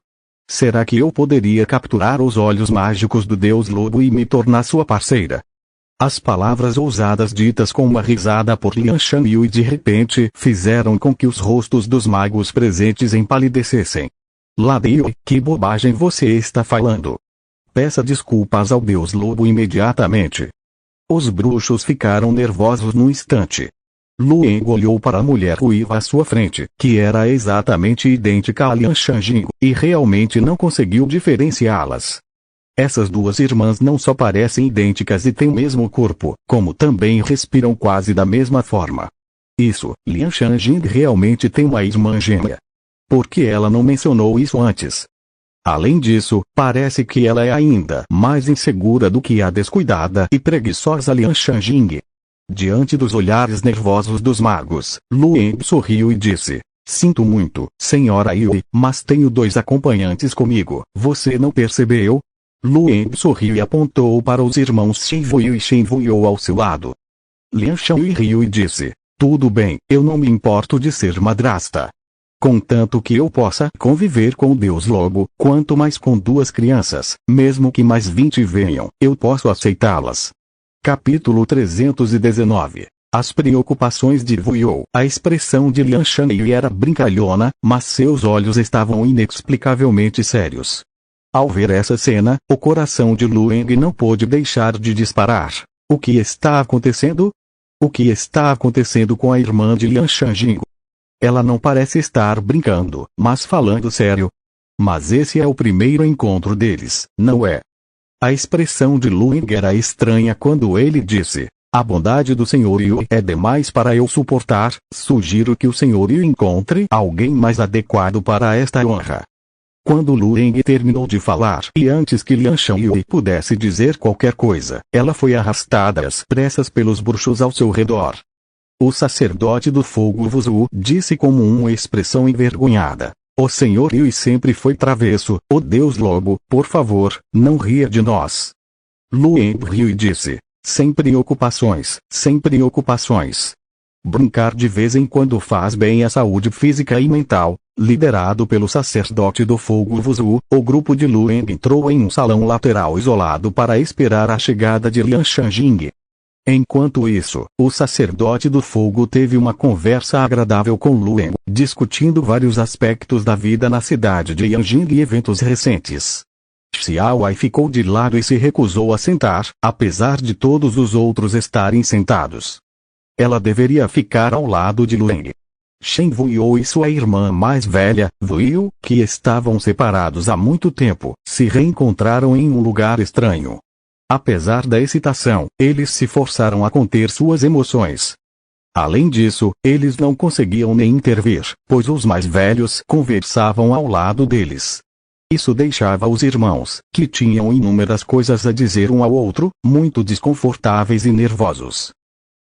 Será que eu poderia capturar os olhos mágicos do Deus Lobo e me tornar sua parceira? As palavras ousadas ditas com uma risada por Lianshan Yue de repente fizeram com que os rostos dos magos presentes empalidecessem. Ladeu, que bobagem você está falando? Peça desculpas ao Deus Lobo imediatamente. Os bruxos ficaram nervosos num instante. Lueng olhou para a mulher ruiva à sua frente, que era exatamente idêntica a Lianshan Jingo, e realmente não conseguiu diferenciá-las. Essas 2 irmãs não só parecem idênticas e têm o mesmo corpo, como também respiram quase da mesma forma. Isso, Lianshan Jingo realmente tem uma irmã gêmea. Por que ela não mencionou isso antes? Além disso, parece que ela é ainda mais insegura do que a descuidada e preguiçosa Lianshan Jing. Diante dos olhares nervosos dos magos, Lueng sorriu e disse: sinto muito, senhora Yue, mas tenho 2 acompanhantes comigo, você não percebeu? Lueng sorriu e apontou para os irmãos Shen Wuyu e Shen Wuyo ao seu lado. Lianshan Yue riu e disse: tudo bem, eu não me importo de ser madrasta. Contanto que eu possa conviver com o Deus Lobo, quanto mais com 2 crianças, mesmo que mais 20 venham, eu posso aceitá-las. Capítulo 319. As preocupações de Wuyo. A expressão de Lianshan Yue era brincalhona, mas seus olhos estavam inexplicavelmente sérios. Ao ver essa cena, o coração de Lueng não pôde deixar de disparar. O que está acontecendo? O que está acontecendo com a irmã de Lianshan Jingo? Ela não parece estar brincando, mas falando sério. Mas esse é o primeiro encontro deles, não é? A expressão de Lueng era estranha quando ele disse: a bondade do Senhor Yu é demais para eu suportar, sugiro que o Senhor Yu encontre alguém mais adequado para esta honra. Quando Lueng terminou de falar e antes que Lianshan Yue pudesse dizer qualquer coisa, ela foi arrastada às pressas pelos bruxos ao seu redor. O sacerdote do fogo Wuzu disse com uma expressão envergonhada: o Senhor Yue sempre foi travesso, o Deus Lobo, por favor, não ria de nós. Lueng riu e disse: sem preocupações, sem preocupações. Brincar de vez em quando faz bem à saúde física e mental. Liderado pelo sacerdote do fogo Wuzu, o grupo de Lueng entrou em um salão lateral isolado para esperar a chegada de Lianshan Jing. Enquanto isso, o sacerdote do fogo teve uma conversa agradável com Lueng, discutindo vários aspectos da vida na cidade de Yanjing e eventos recentes. Xiaowei ficou de lado e se recusou a sentar, apesar de todos os outros estarem sentados. Ela deveria ficar ao lado de Lueng. Shen Wuyo e sua irmã mais velha, Wuyu, que estavam separados há muito tempo, se reencontraram em um lugar estranho. Apesar da excitação, eles se forçaram a conter suas emoções. Além disso, eles não conseguiam nem intervir, pois os mais velhos conversavam ao lado deles. Isso deixava os irmãos, que tinham inúmeras coisas a dizer um ao outro, muito desconfortáveis e nervosos.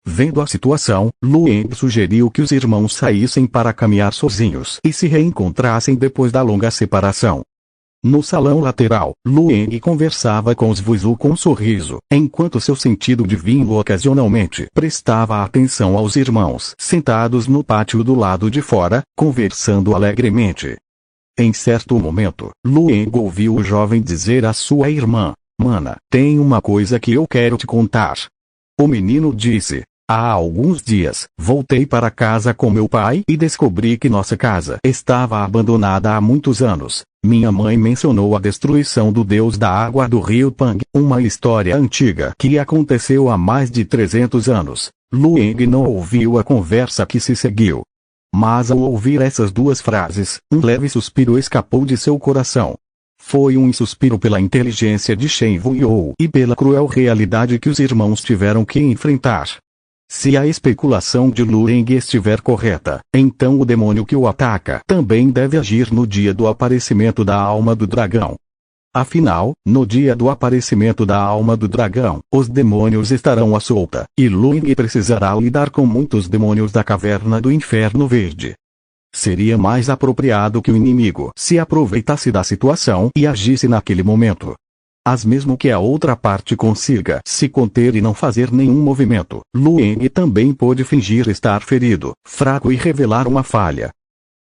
Vendo a situação, Lueng sugeriu que os irmãos saíssem para caminhar sozinhos e se reencontrassem depois da longa separação. No salão lateral, Lueng conversava com os Wuzu com um sorriso, enquanto seu sentido divino ocasionalmente prestava atenção aos irmãos sentados no pátio do lado de fora, conversando alegremente. Em certo momento, Lueng ouviu o jovem dizer à sua irmã: Mana, tem uma coisa que eu quero te contar. O menino disse: há alguns dias, voltei para casa com meu pai e descobri que nossa casa estava abandonada há muitos anos. Minha mãe mencionou a destruição do deus da água do rio Pang, uma história antiga que aconteceu há mais de 300 anos. Lueng não ouviu a conversa que se seguiu. Mas ao ouvir essas 2 frases, um leve suspiro escapou de seu coração. Foi um suspiro pela inteligência de Shen Wuyo e pela cruel realidade que os irmãos tiveram que enfrentar. Se a especulação de Lueng estiver correta, então o demônio que o ataca também deve agir no dia do aparecimento da alma do dragão. Afinal, no dia do aparecimento da alma do dragão, os demônios estarão à solta, e Lu Ying precisará lidar com muitos demônios da caverna do Inferno Verde. Seria mais apropriado que o inimigo se aproveitasse da situação e agisse naquele momento. As mesmo que a outra parte consiga se conter e não fazer nenhum movimento, Lu Ying também pôde fingir estar ferido, fraco e revelar uma falha.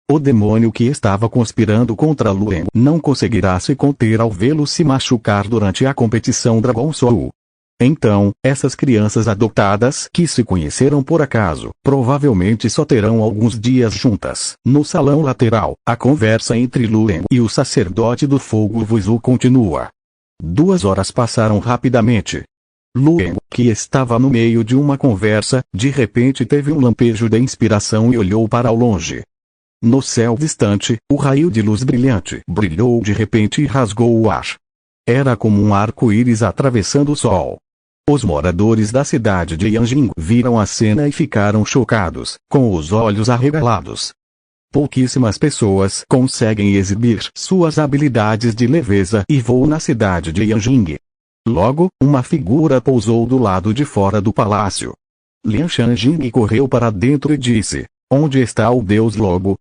O demônio que estava conspirando contra Lu Ying não conseguirá se conter ao vê-lo se machucar durante a competição Dragon Soul. Então, essas crianças adotadas que se conheceram por acaso, provavelmente só terão alguns dias juntas. No salão lateral, a conversa entre Lu Ying e o sacerdote do fogo Wuzu continua. 2 horas passaram rapidamente. Lu Ying, que estava no meio de uma conversa, de repente teve um lampejo de inspiração e olhou para ao longe. No céu distante, o raio de luz brilhante brilhou de repente e rasgou o ar. Era como um arco-íris atravessando o sol. Os moradores da cidade de Yanjing viram a cena e ficaram chocados, com os olhos arregalados. Pouquíssimas pessoas conseguem exibir suas habilidades de leveza e voo na cidade de Yanjing. Logo, uma figura pousou do lado de fora do palácio. Lian Shanjing correu para dentro e disse: "Onde está o Deus Lobo?"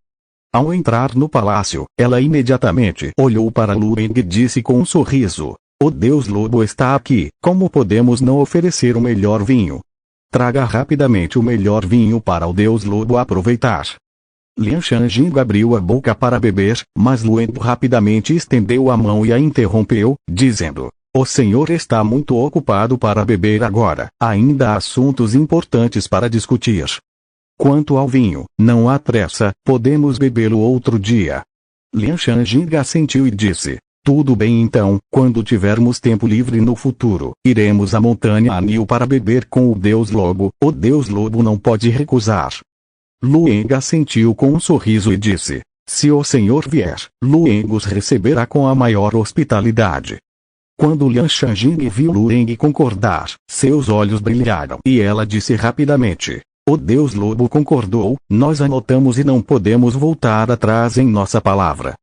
Ao entrar no palácio, ela imediatamente olhou para Lu Ying e disse com um sorriso: "O Deus Lobo está aqui, como podemos não oferecer o melhor vinho? Traga rapidamente o melhor vinho para o Deus Lobo aproveitar." Lian Shanjing abriu a boca para beber, mas Lu Ying rapidamente estendeu a mão e a interrompeu, dizendo: "O senhor está muito ocupado para beber agora, ainda há assuntos importantes para discutir. Quanto ao vinho, não há pressa, podemos bebê-lo outro dia." Lian Shanjing assentiu e disse: "Tudo bem então, quando tivermos tempo livre no futuro, iremos à montanha Anil para beber com o Deus Lobo, o Deus Lobo não pode recusar." Lu Ying assentiu com um sorriso e disse: "Se o senhor vier, Lu Ying os receberá com a maior hospitalidade." Quando Lian Shanjing viu Lu Ying concordar, seus olhos brilharam e ela disse rapidamente: "O Deus Lobo concordou, nós anotamos e não podemos voltar atrás em nossa palavra."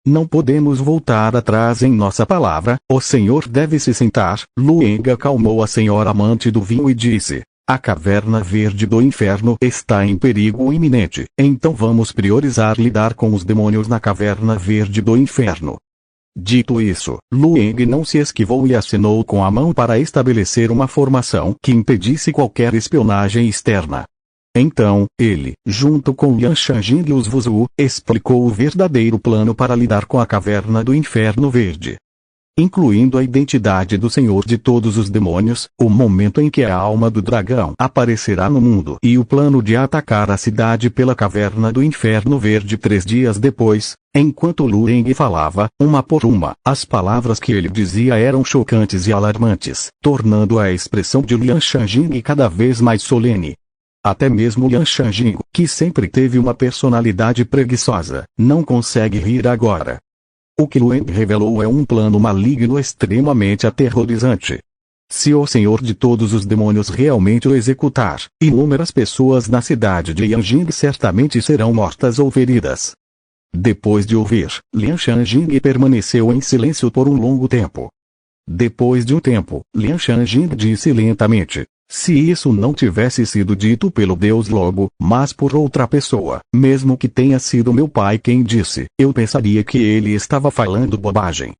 "Não podemos voltar atrás em nossa palavra, o senhor deve se sentar." Lu Ying acalmou a senhora amante do vinho e disse: "A caverna verde do inferno está em perigo iminente, então vamos priorizar lidar com os demônios na caverna verde do inferno." Dito isso, Lu Ying não se esquivou e acenou com a mão para estabelecer uma formação que impedisse qualquer espionagem externa. Então, ele, junto com Lian Shanjing e os Wuzu, explicou o verdadeiro plano para lidar com a caverna do Inferno Verde. Incluindo a identidade do Senhor de todos os demônios, o momento em que a alma do dragão aparecerá no mundo e o plano de atacar a cidade pela caverna do Inferno Verde 3 dias depois. Enquanto Lu Ying falava, uma por uma, as palavras que ele dizia eram chocantes e alarmantes, tornando a expressão de Lian Shanjing cada vez mais solene. Até mesmo Lian Shanjing, que sempre teve uma personalidade preguiçosa, não consegue rir agora. O que Lu Ying revelou é um plano maligno extremamente aterrorizante. Se o Senhor de todos os demônios realmente o executar, inúmeras pessoas na cidade de Yanjing certamente serão mortas ou feridas. Depois de ouvir, Lian Shanjing permaneceu em silêncio por um longo tempo. Depois de um tempo, Lian Shanjing disse lentamente: "Se isso não tivesse sido dito pelo Deus Lobo, mas por outra pessoa, mesmo que tenha sido meu pai quem disse, eu pensaria que ele estava falando bobagem.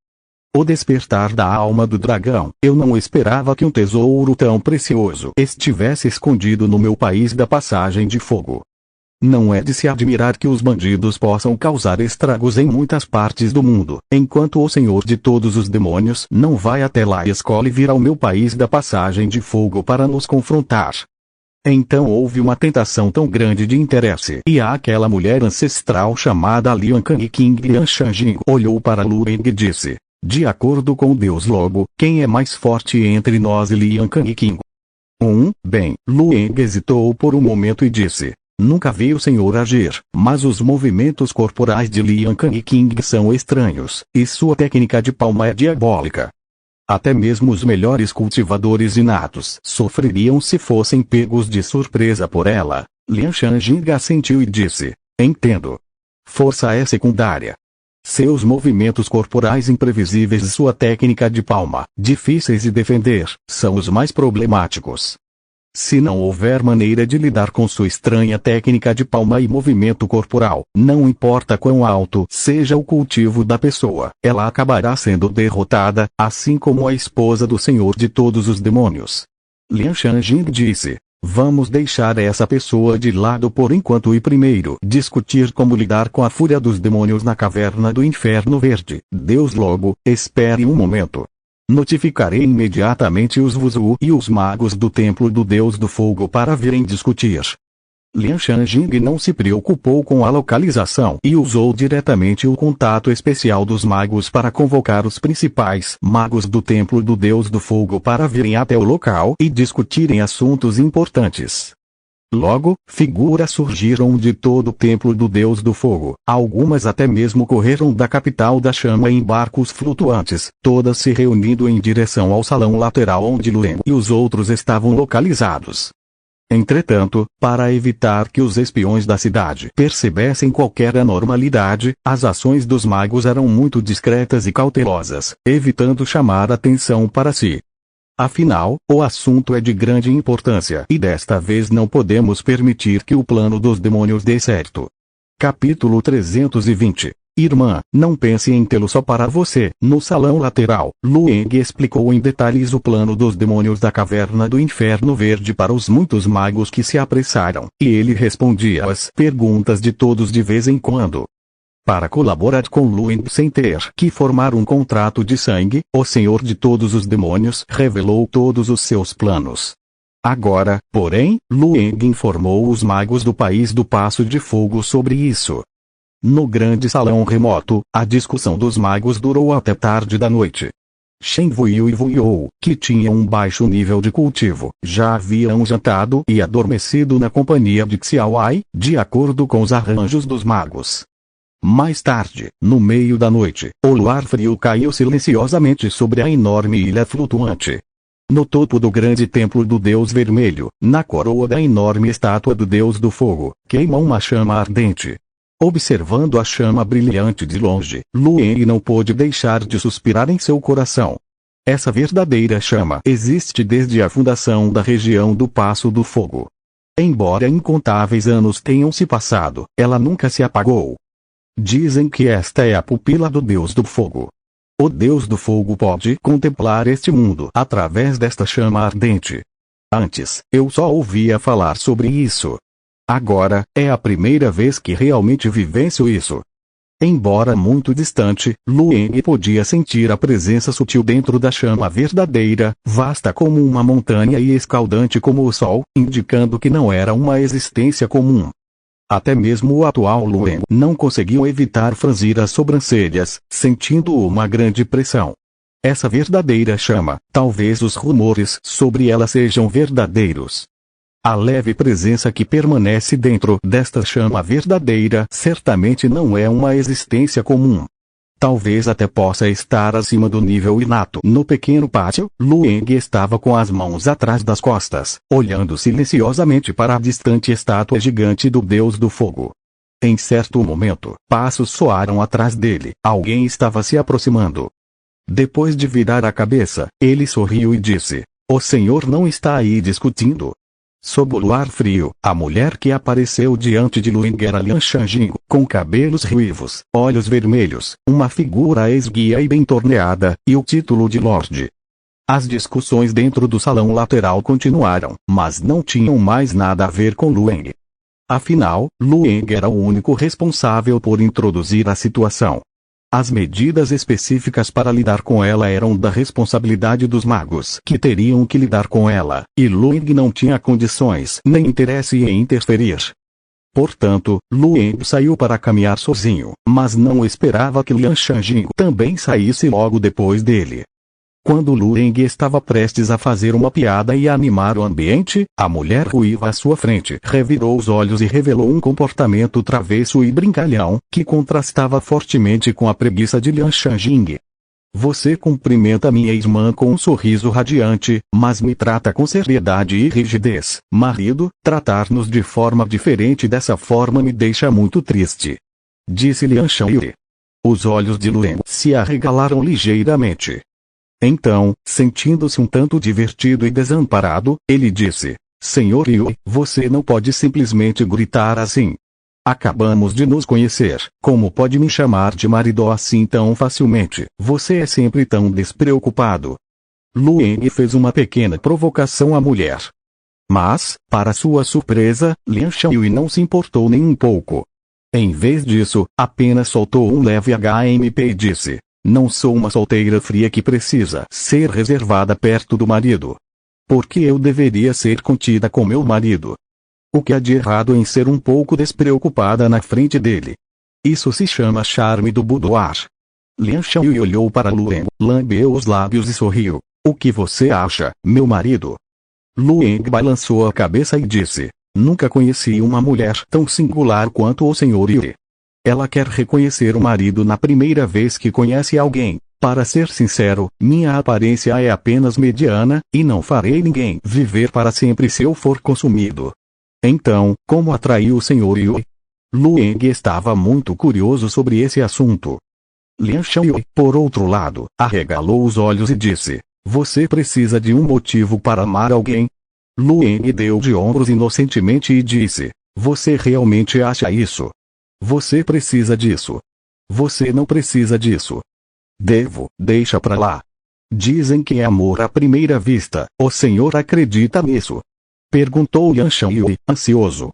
O despertar da alma do dragão, eu não esperava que um tesouro tão precioso estivesse escondido no meu país da passagem de fogo. Não é de se admirar que os bandidos possam causar estragos em muitas partes do mundo, enquanto o Senhor de todos os demônios não vai até lá e escolhe vir ao meu país da passagem de fogo para nos confrontar." Então houve uma tentação tão grande de interesse e aquela mulher ancestral chamada Lian Kang Lian Shanjing olhou para Lu Ying e disse: "De acordo com o Deus Lobo, quem é mais forte entre nós e Lian Kang?" Bem, Lu Ying hesitou por um momento e disse: "Nunca vi o senhor agir, mas os movimentos corporais de Lian Kang são estranhos, e sua técnica de palma é diabólica. Até mesmo os melhores cultivadores inatos sofreriam se fossem pegos de surpresa por ela." Lian Shanjing assentiu e disse: "Entendo. Força é secundária. seus movimentos corporais imprevisíveis e sua técnica de palma, difíceis de defender, são os mais problemáticos. Se não houver maneira de lidar com sua estranha técnica de palma e movimento corporal, não importa quão alto seja o cultivo da pessoa, ela acabará sendo derrotada, assim como a esposa do Senhor de todos os demônios. Lian Shanjing disse: vamos deixar essa pessoa de lado por enquanto e primeiro discutir como lidar com a fúria dos demônios na caverna do Inferno Verde. Deus Lobo, espere um momento. Notificarei imediatamente os Wuzu e os magos do Templo do Deus do Fogo para virem discutir. Lian Shanjing não se preocupou com a localização e usou diretamente o contato especial dos magos para convocar os principais magos do Templo do Deus do Fogo para virem até o local e discutirem assuntos importantes. Logo, figuras surgiram de todo o Templo do Deus do Fogo, algumas até mesmo correram da capital da chama em barcos flutuantes, todas se reunindo em direção ao salão lateral onde Lueng e os outros estavam localizados. Entretanto, para evitar que os espiões da cidade percebessem qualquer anormalidade, as ações dos magos eram muito discretas e cautelosas, evitando chamar atenção para si. Afinal, o assunto é de grande importância e desta vez não podemos permitir que o plano dos demônios dê certo. Capítulo 320. Irmã, não pense em tê-lo só para você. No salão lateral, Lueng explicou em detalhes o plano dos demônios da caverna do Inferno Verde para os muitos magos que se apressaram, e ele respondia às perguntas de todos de vez em quando. Para colaborar com Lueng sem ter que formar um contrato de sangue, o Senhor de todos os demônios revelou todos os seus planos. Agora, porém, Lueng informou os magos do país do Passo de Fogo sobre isso. No grande salão remoto, a discussão dos magos durou até tarde da noite. Shen Wuyu e Wuyou, que tinham um baixo nível de cultivo, já haviam jantado e adormecido na companhia de Xiaowai, de acordo com os arranjos dos magos. Mais tarde, no meio da noite, o luar frio caiu silenciosamente sobre a enorme ilha flutuante. No topo do grande templo do Deus Vermelho, na coroa da enorme estátua do Deus do Fogo, queima uma chama ardente. Observando a chama brilhante de longe, Lueng não pôde deixar de suspirar em seu coração. Essa verdadeira chama existe desde a fundação da região do Passo do Fogo. Embora incontáveis anos tenham se passado, ela nunca se apagou. Dizem que esta é a pupila do Deus do Fogo. O Deus do Fogo pode contemplar este mundo através desta chama ardente. Antes, eu só ouvia falar sobre isso. Agora, é a primeira vez que realmente vivencio isso. Embora muito distante, Lueng podia sentir a presença sutil dentro da chama verdadeira, vasta como uma montanha e escaldante como o sol, indicando que não era uma existência comum. Até mesmo o atual Lueng não conseguiu evitar franzir as sobrancelhas, sentindo uma grande pressão. Essa verdadeira chama, talvez os rumores sobre ela sejam verdadeiros. A leve presença que permanece dentro desta chama verdadeira certamente não é uma existência comum. Talvez até possa estar acima do nível inato. No pequeno pátio, Lueng estava com as mãos atrás das costas, olhando silenciosamente para a distante estátua gigante do Deus do Fogo. Em certo momento, passos soaram atrás dele, alguém estava se aproximando. Depois de virar a cabeça, ele sorriu e disse: "O senhor não está aí discutindo?" Sob o luar frio, a mulher que apareceu diante de Lueng era Lian Shanjing, com cabelos ruivos, olhos vermelhos, uma figura esguia e bem torneada, e o título de Lorde. As discussões dentro do salão lateral continuaram, mas não tinham mais nada a ver com Lueng. Afinal, Lueng era o único responsável por introduzir a situação. As medidas específicas para lidar com ela eram da responsabilidade dos magos que teriam que lidar com ela, e Lueng não tinha condições nem interesse em interferir. Portanto, Lueng saiu para caminhar sozinho, mas não esperava que Lian Shanjing também saísse logo depois dele. Quando Lueng estava prestes a fazer uma piada e animar o ambiente, a mulher ruiva à sua frente revirou os olhos e revelou um comportamento travesso e brincalhão, que contrastava fortemente com a preguiça de Lian Shanjing. "Você cumprimenta minha irmã com um sorriso radiante, mas me trata com seriedade e rigidez. Marido, tratar-nos de forma diferente dessa forma me deixa muito triste", disse Lian Shanjing. Os olhos de Lueng se arregalaram ligeiramente. Então, sentindo-se um tanto divertido e desamparado, ele disse: Senhor Yue, você não pode simplesmente gritar assim. Acabamos de nos conhecer. Como pode me chamar de marido assim tão facilmente? Você é sempre tão despreocupado. Lueng fez uma pequena provocação à mulher. Mas, para sua surpresa, Lian Shanhui não se importou nem um pouco. Em vez disso, apenas soltou um leve HMP e disse: Não sou uma solteira fria que precisa ser reservada perto do marido. Por que eu deveria ser contida com meu marido? O que há de errado em ser um pouco despreocupada na frente dele? Isso se chama charme do boudoir. Lian Shanhui olhou para Lueng, lambeu os lábios e sorriu. O que você acha, meu marido? Lueng balançou a cabeça e disse: Nunca conheci uma mulher tão singular quanto o Sr. Yue. Ela quer reconhecer o marido na primeira vez que conhece alguém. Para ser sincero, minha aparência é apenas mediana, e não farei ninguém viver para sempre se eu for consumido. Então, como atraiu o Sr. Yue? Lueng estava muito curioso sobre esse assunto. Lian Shanhui, por outro lado, arregalou os olhos e disse: Você precisa de um motivo para amar alguém? Lueng deu de ombros inocentemente e disse: Você realmente acha isso? Você precisa disso. Você não precisa disso. Deixa pra lá. Dizem que é amor à primeira vista. O senhor acredita nisso? Perguntou Lian Shanhui, ansioso.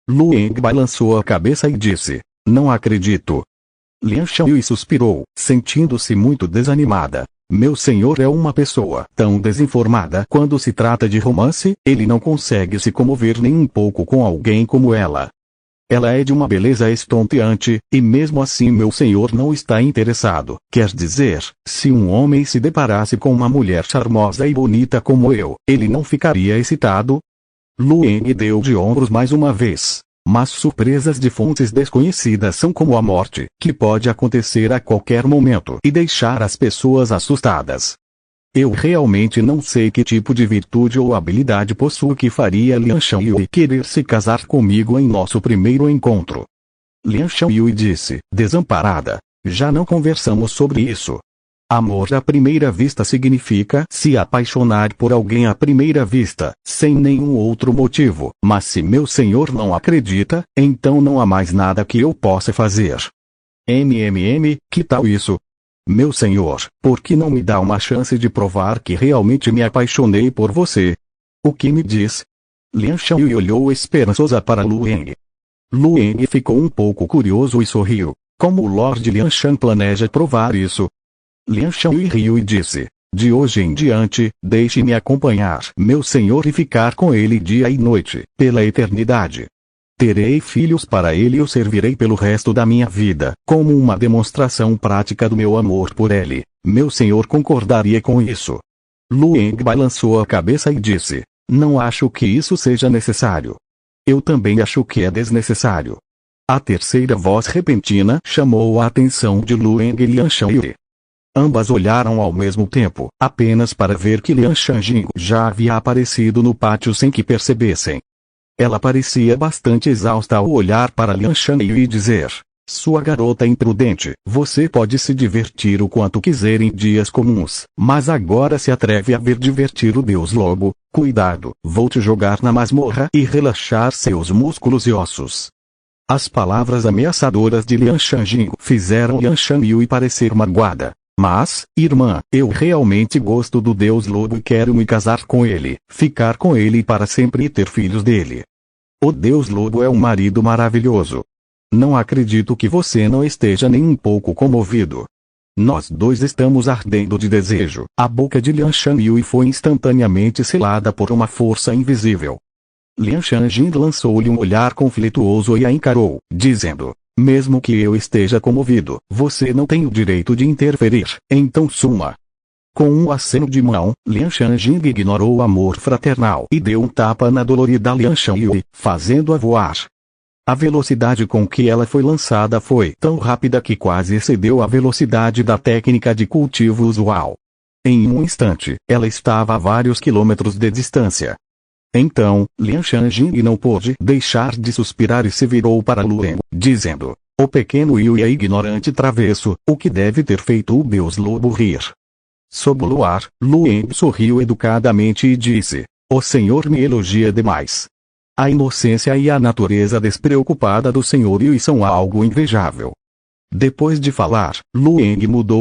Lueng balançou a cabeça e disse: Não acredito. Lian Shanhui suspirou, sentindo-se muito desanimada. Meu senhor é uma pessoa tão desinformada quando se trata de romance, ele não consegue se comover nem um pouco com alguém como ela. Ela é de uma beleza estonteante, e mesmo assim meu senhor não está interessado. Quer dizer, se um homem se deparasse com uma mulher charmosa e bonita como eu, ele não ficaria excitado? Lueng deu de ombros mais uma vez. Mas surpresas de fontes desconhecidas são como a morte, que pode acontecer a qualquer momento e deixar as pessoas assustadas. Eu realmente não sei que tipo de virtude ou habilidade possuo que faria Lian Shanhui querer se casar comigo em nosso primeiro encontro. Lian Shanhui disse, desamparada. Já não conversamos sobre isso. Amor à primeira vista significa se apaixonar por alguém à primeira vista, sem nenhum outro motivo. Mas se meu senhor não acredita, então não há mais nada que eu possa fazer. Que tal isso? Meu senhor, por que não me dá uma chance de provar que realmente me apaixonei por você? O que me diz? Lian Shanhui olhou esperançosa para Lueng. Lueng ficou um pouco curioso e sorriu. Como o Lord Lian Shan planeja provar isso? Lian Shanhui riu e disse: De hoje em diante, deixe-me acompanhar meu senhor e ficar com ele dia e noite, pela eternidade. Terei filhos para ele e o servirei pelo resto da minha vida, como uma demonstração prática do meu amor por ele. Meu senhor concordaria com isso? Lueng balançou a cabeça e disse: Não acho que isso seja necessário. Eu também acho que é desnecessário. A terceira voz repentina chamou a atenção de Lueng e Lian Shanhui. Ambas olharam ao mesmo tempo, apenas para ver que Lian Shanjing já havia aparecido no pátio sem que percebessem. Ela parecia bastante exausta ao olhar para Lian Shanhui e dizer: Sua garota imprudente, você pode se divertir o quanto quiser em dias comuns, mas agora se atreve a ver divertir o Deus Lobo. Cuidado, vou te jogar na masmorra e relaxar seus músculos e ossos. As palavras ameaçadoras de Lian Shanjing fizeram Lian Shanhui parecer magoada. Mas, irmã, eu realmente gosto do Deus Lobo e quero me casar com ele, ficar com ele para sempre e ter filhos dele. O Deus Lobo é um marido maravilhoso. Não acredito que você não esteja nem um pouco comovido. Nós dois estamos ardendo de desejo. A boca de Lian Shanhui foi instantaneamente selada por uma força invisível. Lian Shanjing lançou-lhe um olhar conflituoso e a encarou, dizendo: Mesmo que eu esteja comovido, você não tem o direito de interferir, então suma. Com um aceno de mão, Lian Shanjing ignorou o amor fraternal e deu um tapa na dolorida Lian Shanhui, fazendo-a voar. A velocidade com que ela foi lançada foi tão rápida que quase excedeu a velocidade da técnica de cultivo usual. Em um instante, ela estava a vários quilômetros de distância. Então, Lian Shanjing não pôde deixar de suspirar e se virou para Lueng, dizendo: O pequeno Yui é ignorante travesso, o que deve ter feito o Deus Lobo rir. Sob o luar, Lueng sorriu educadamente e disse: "O senhor me elogia demais. A inocência e a natureza despreocupada do senhor Yui são algo invejável." Depois de falar, Lueng mudou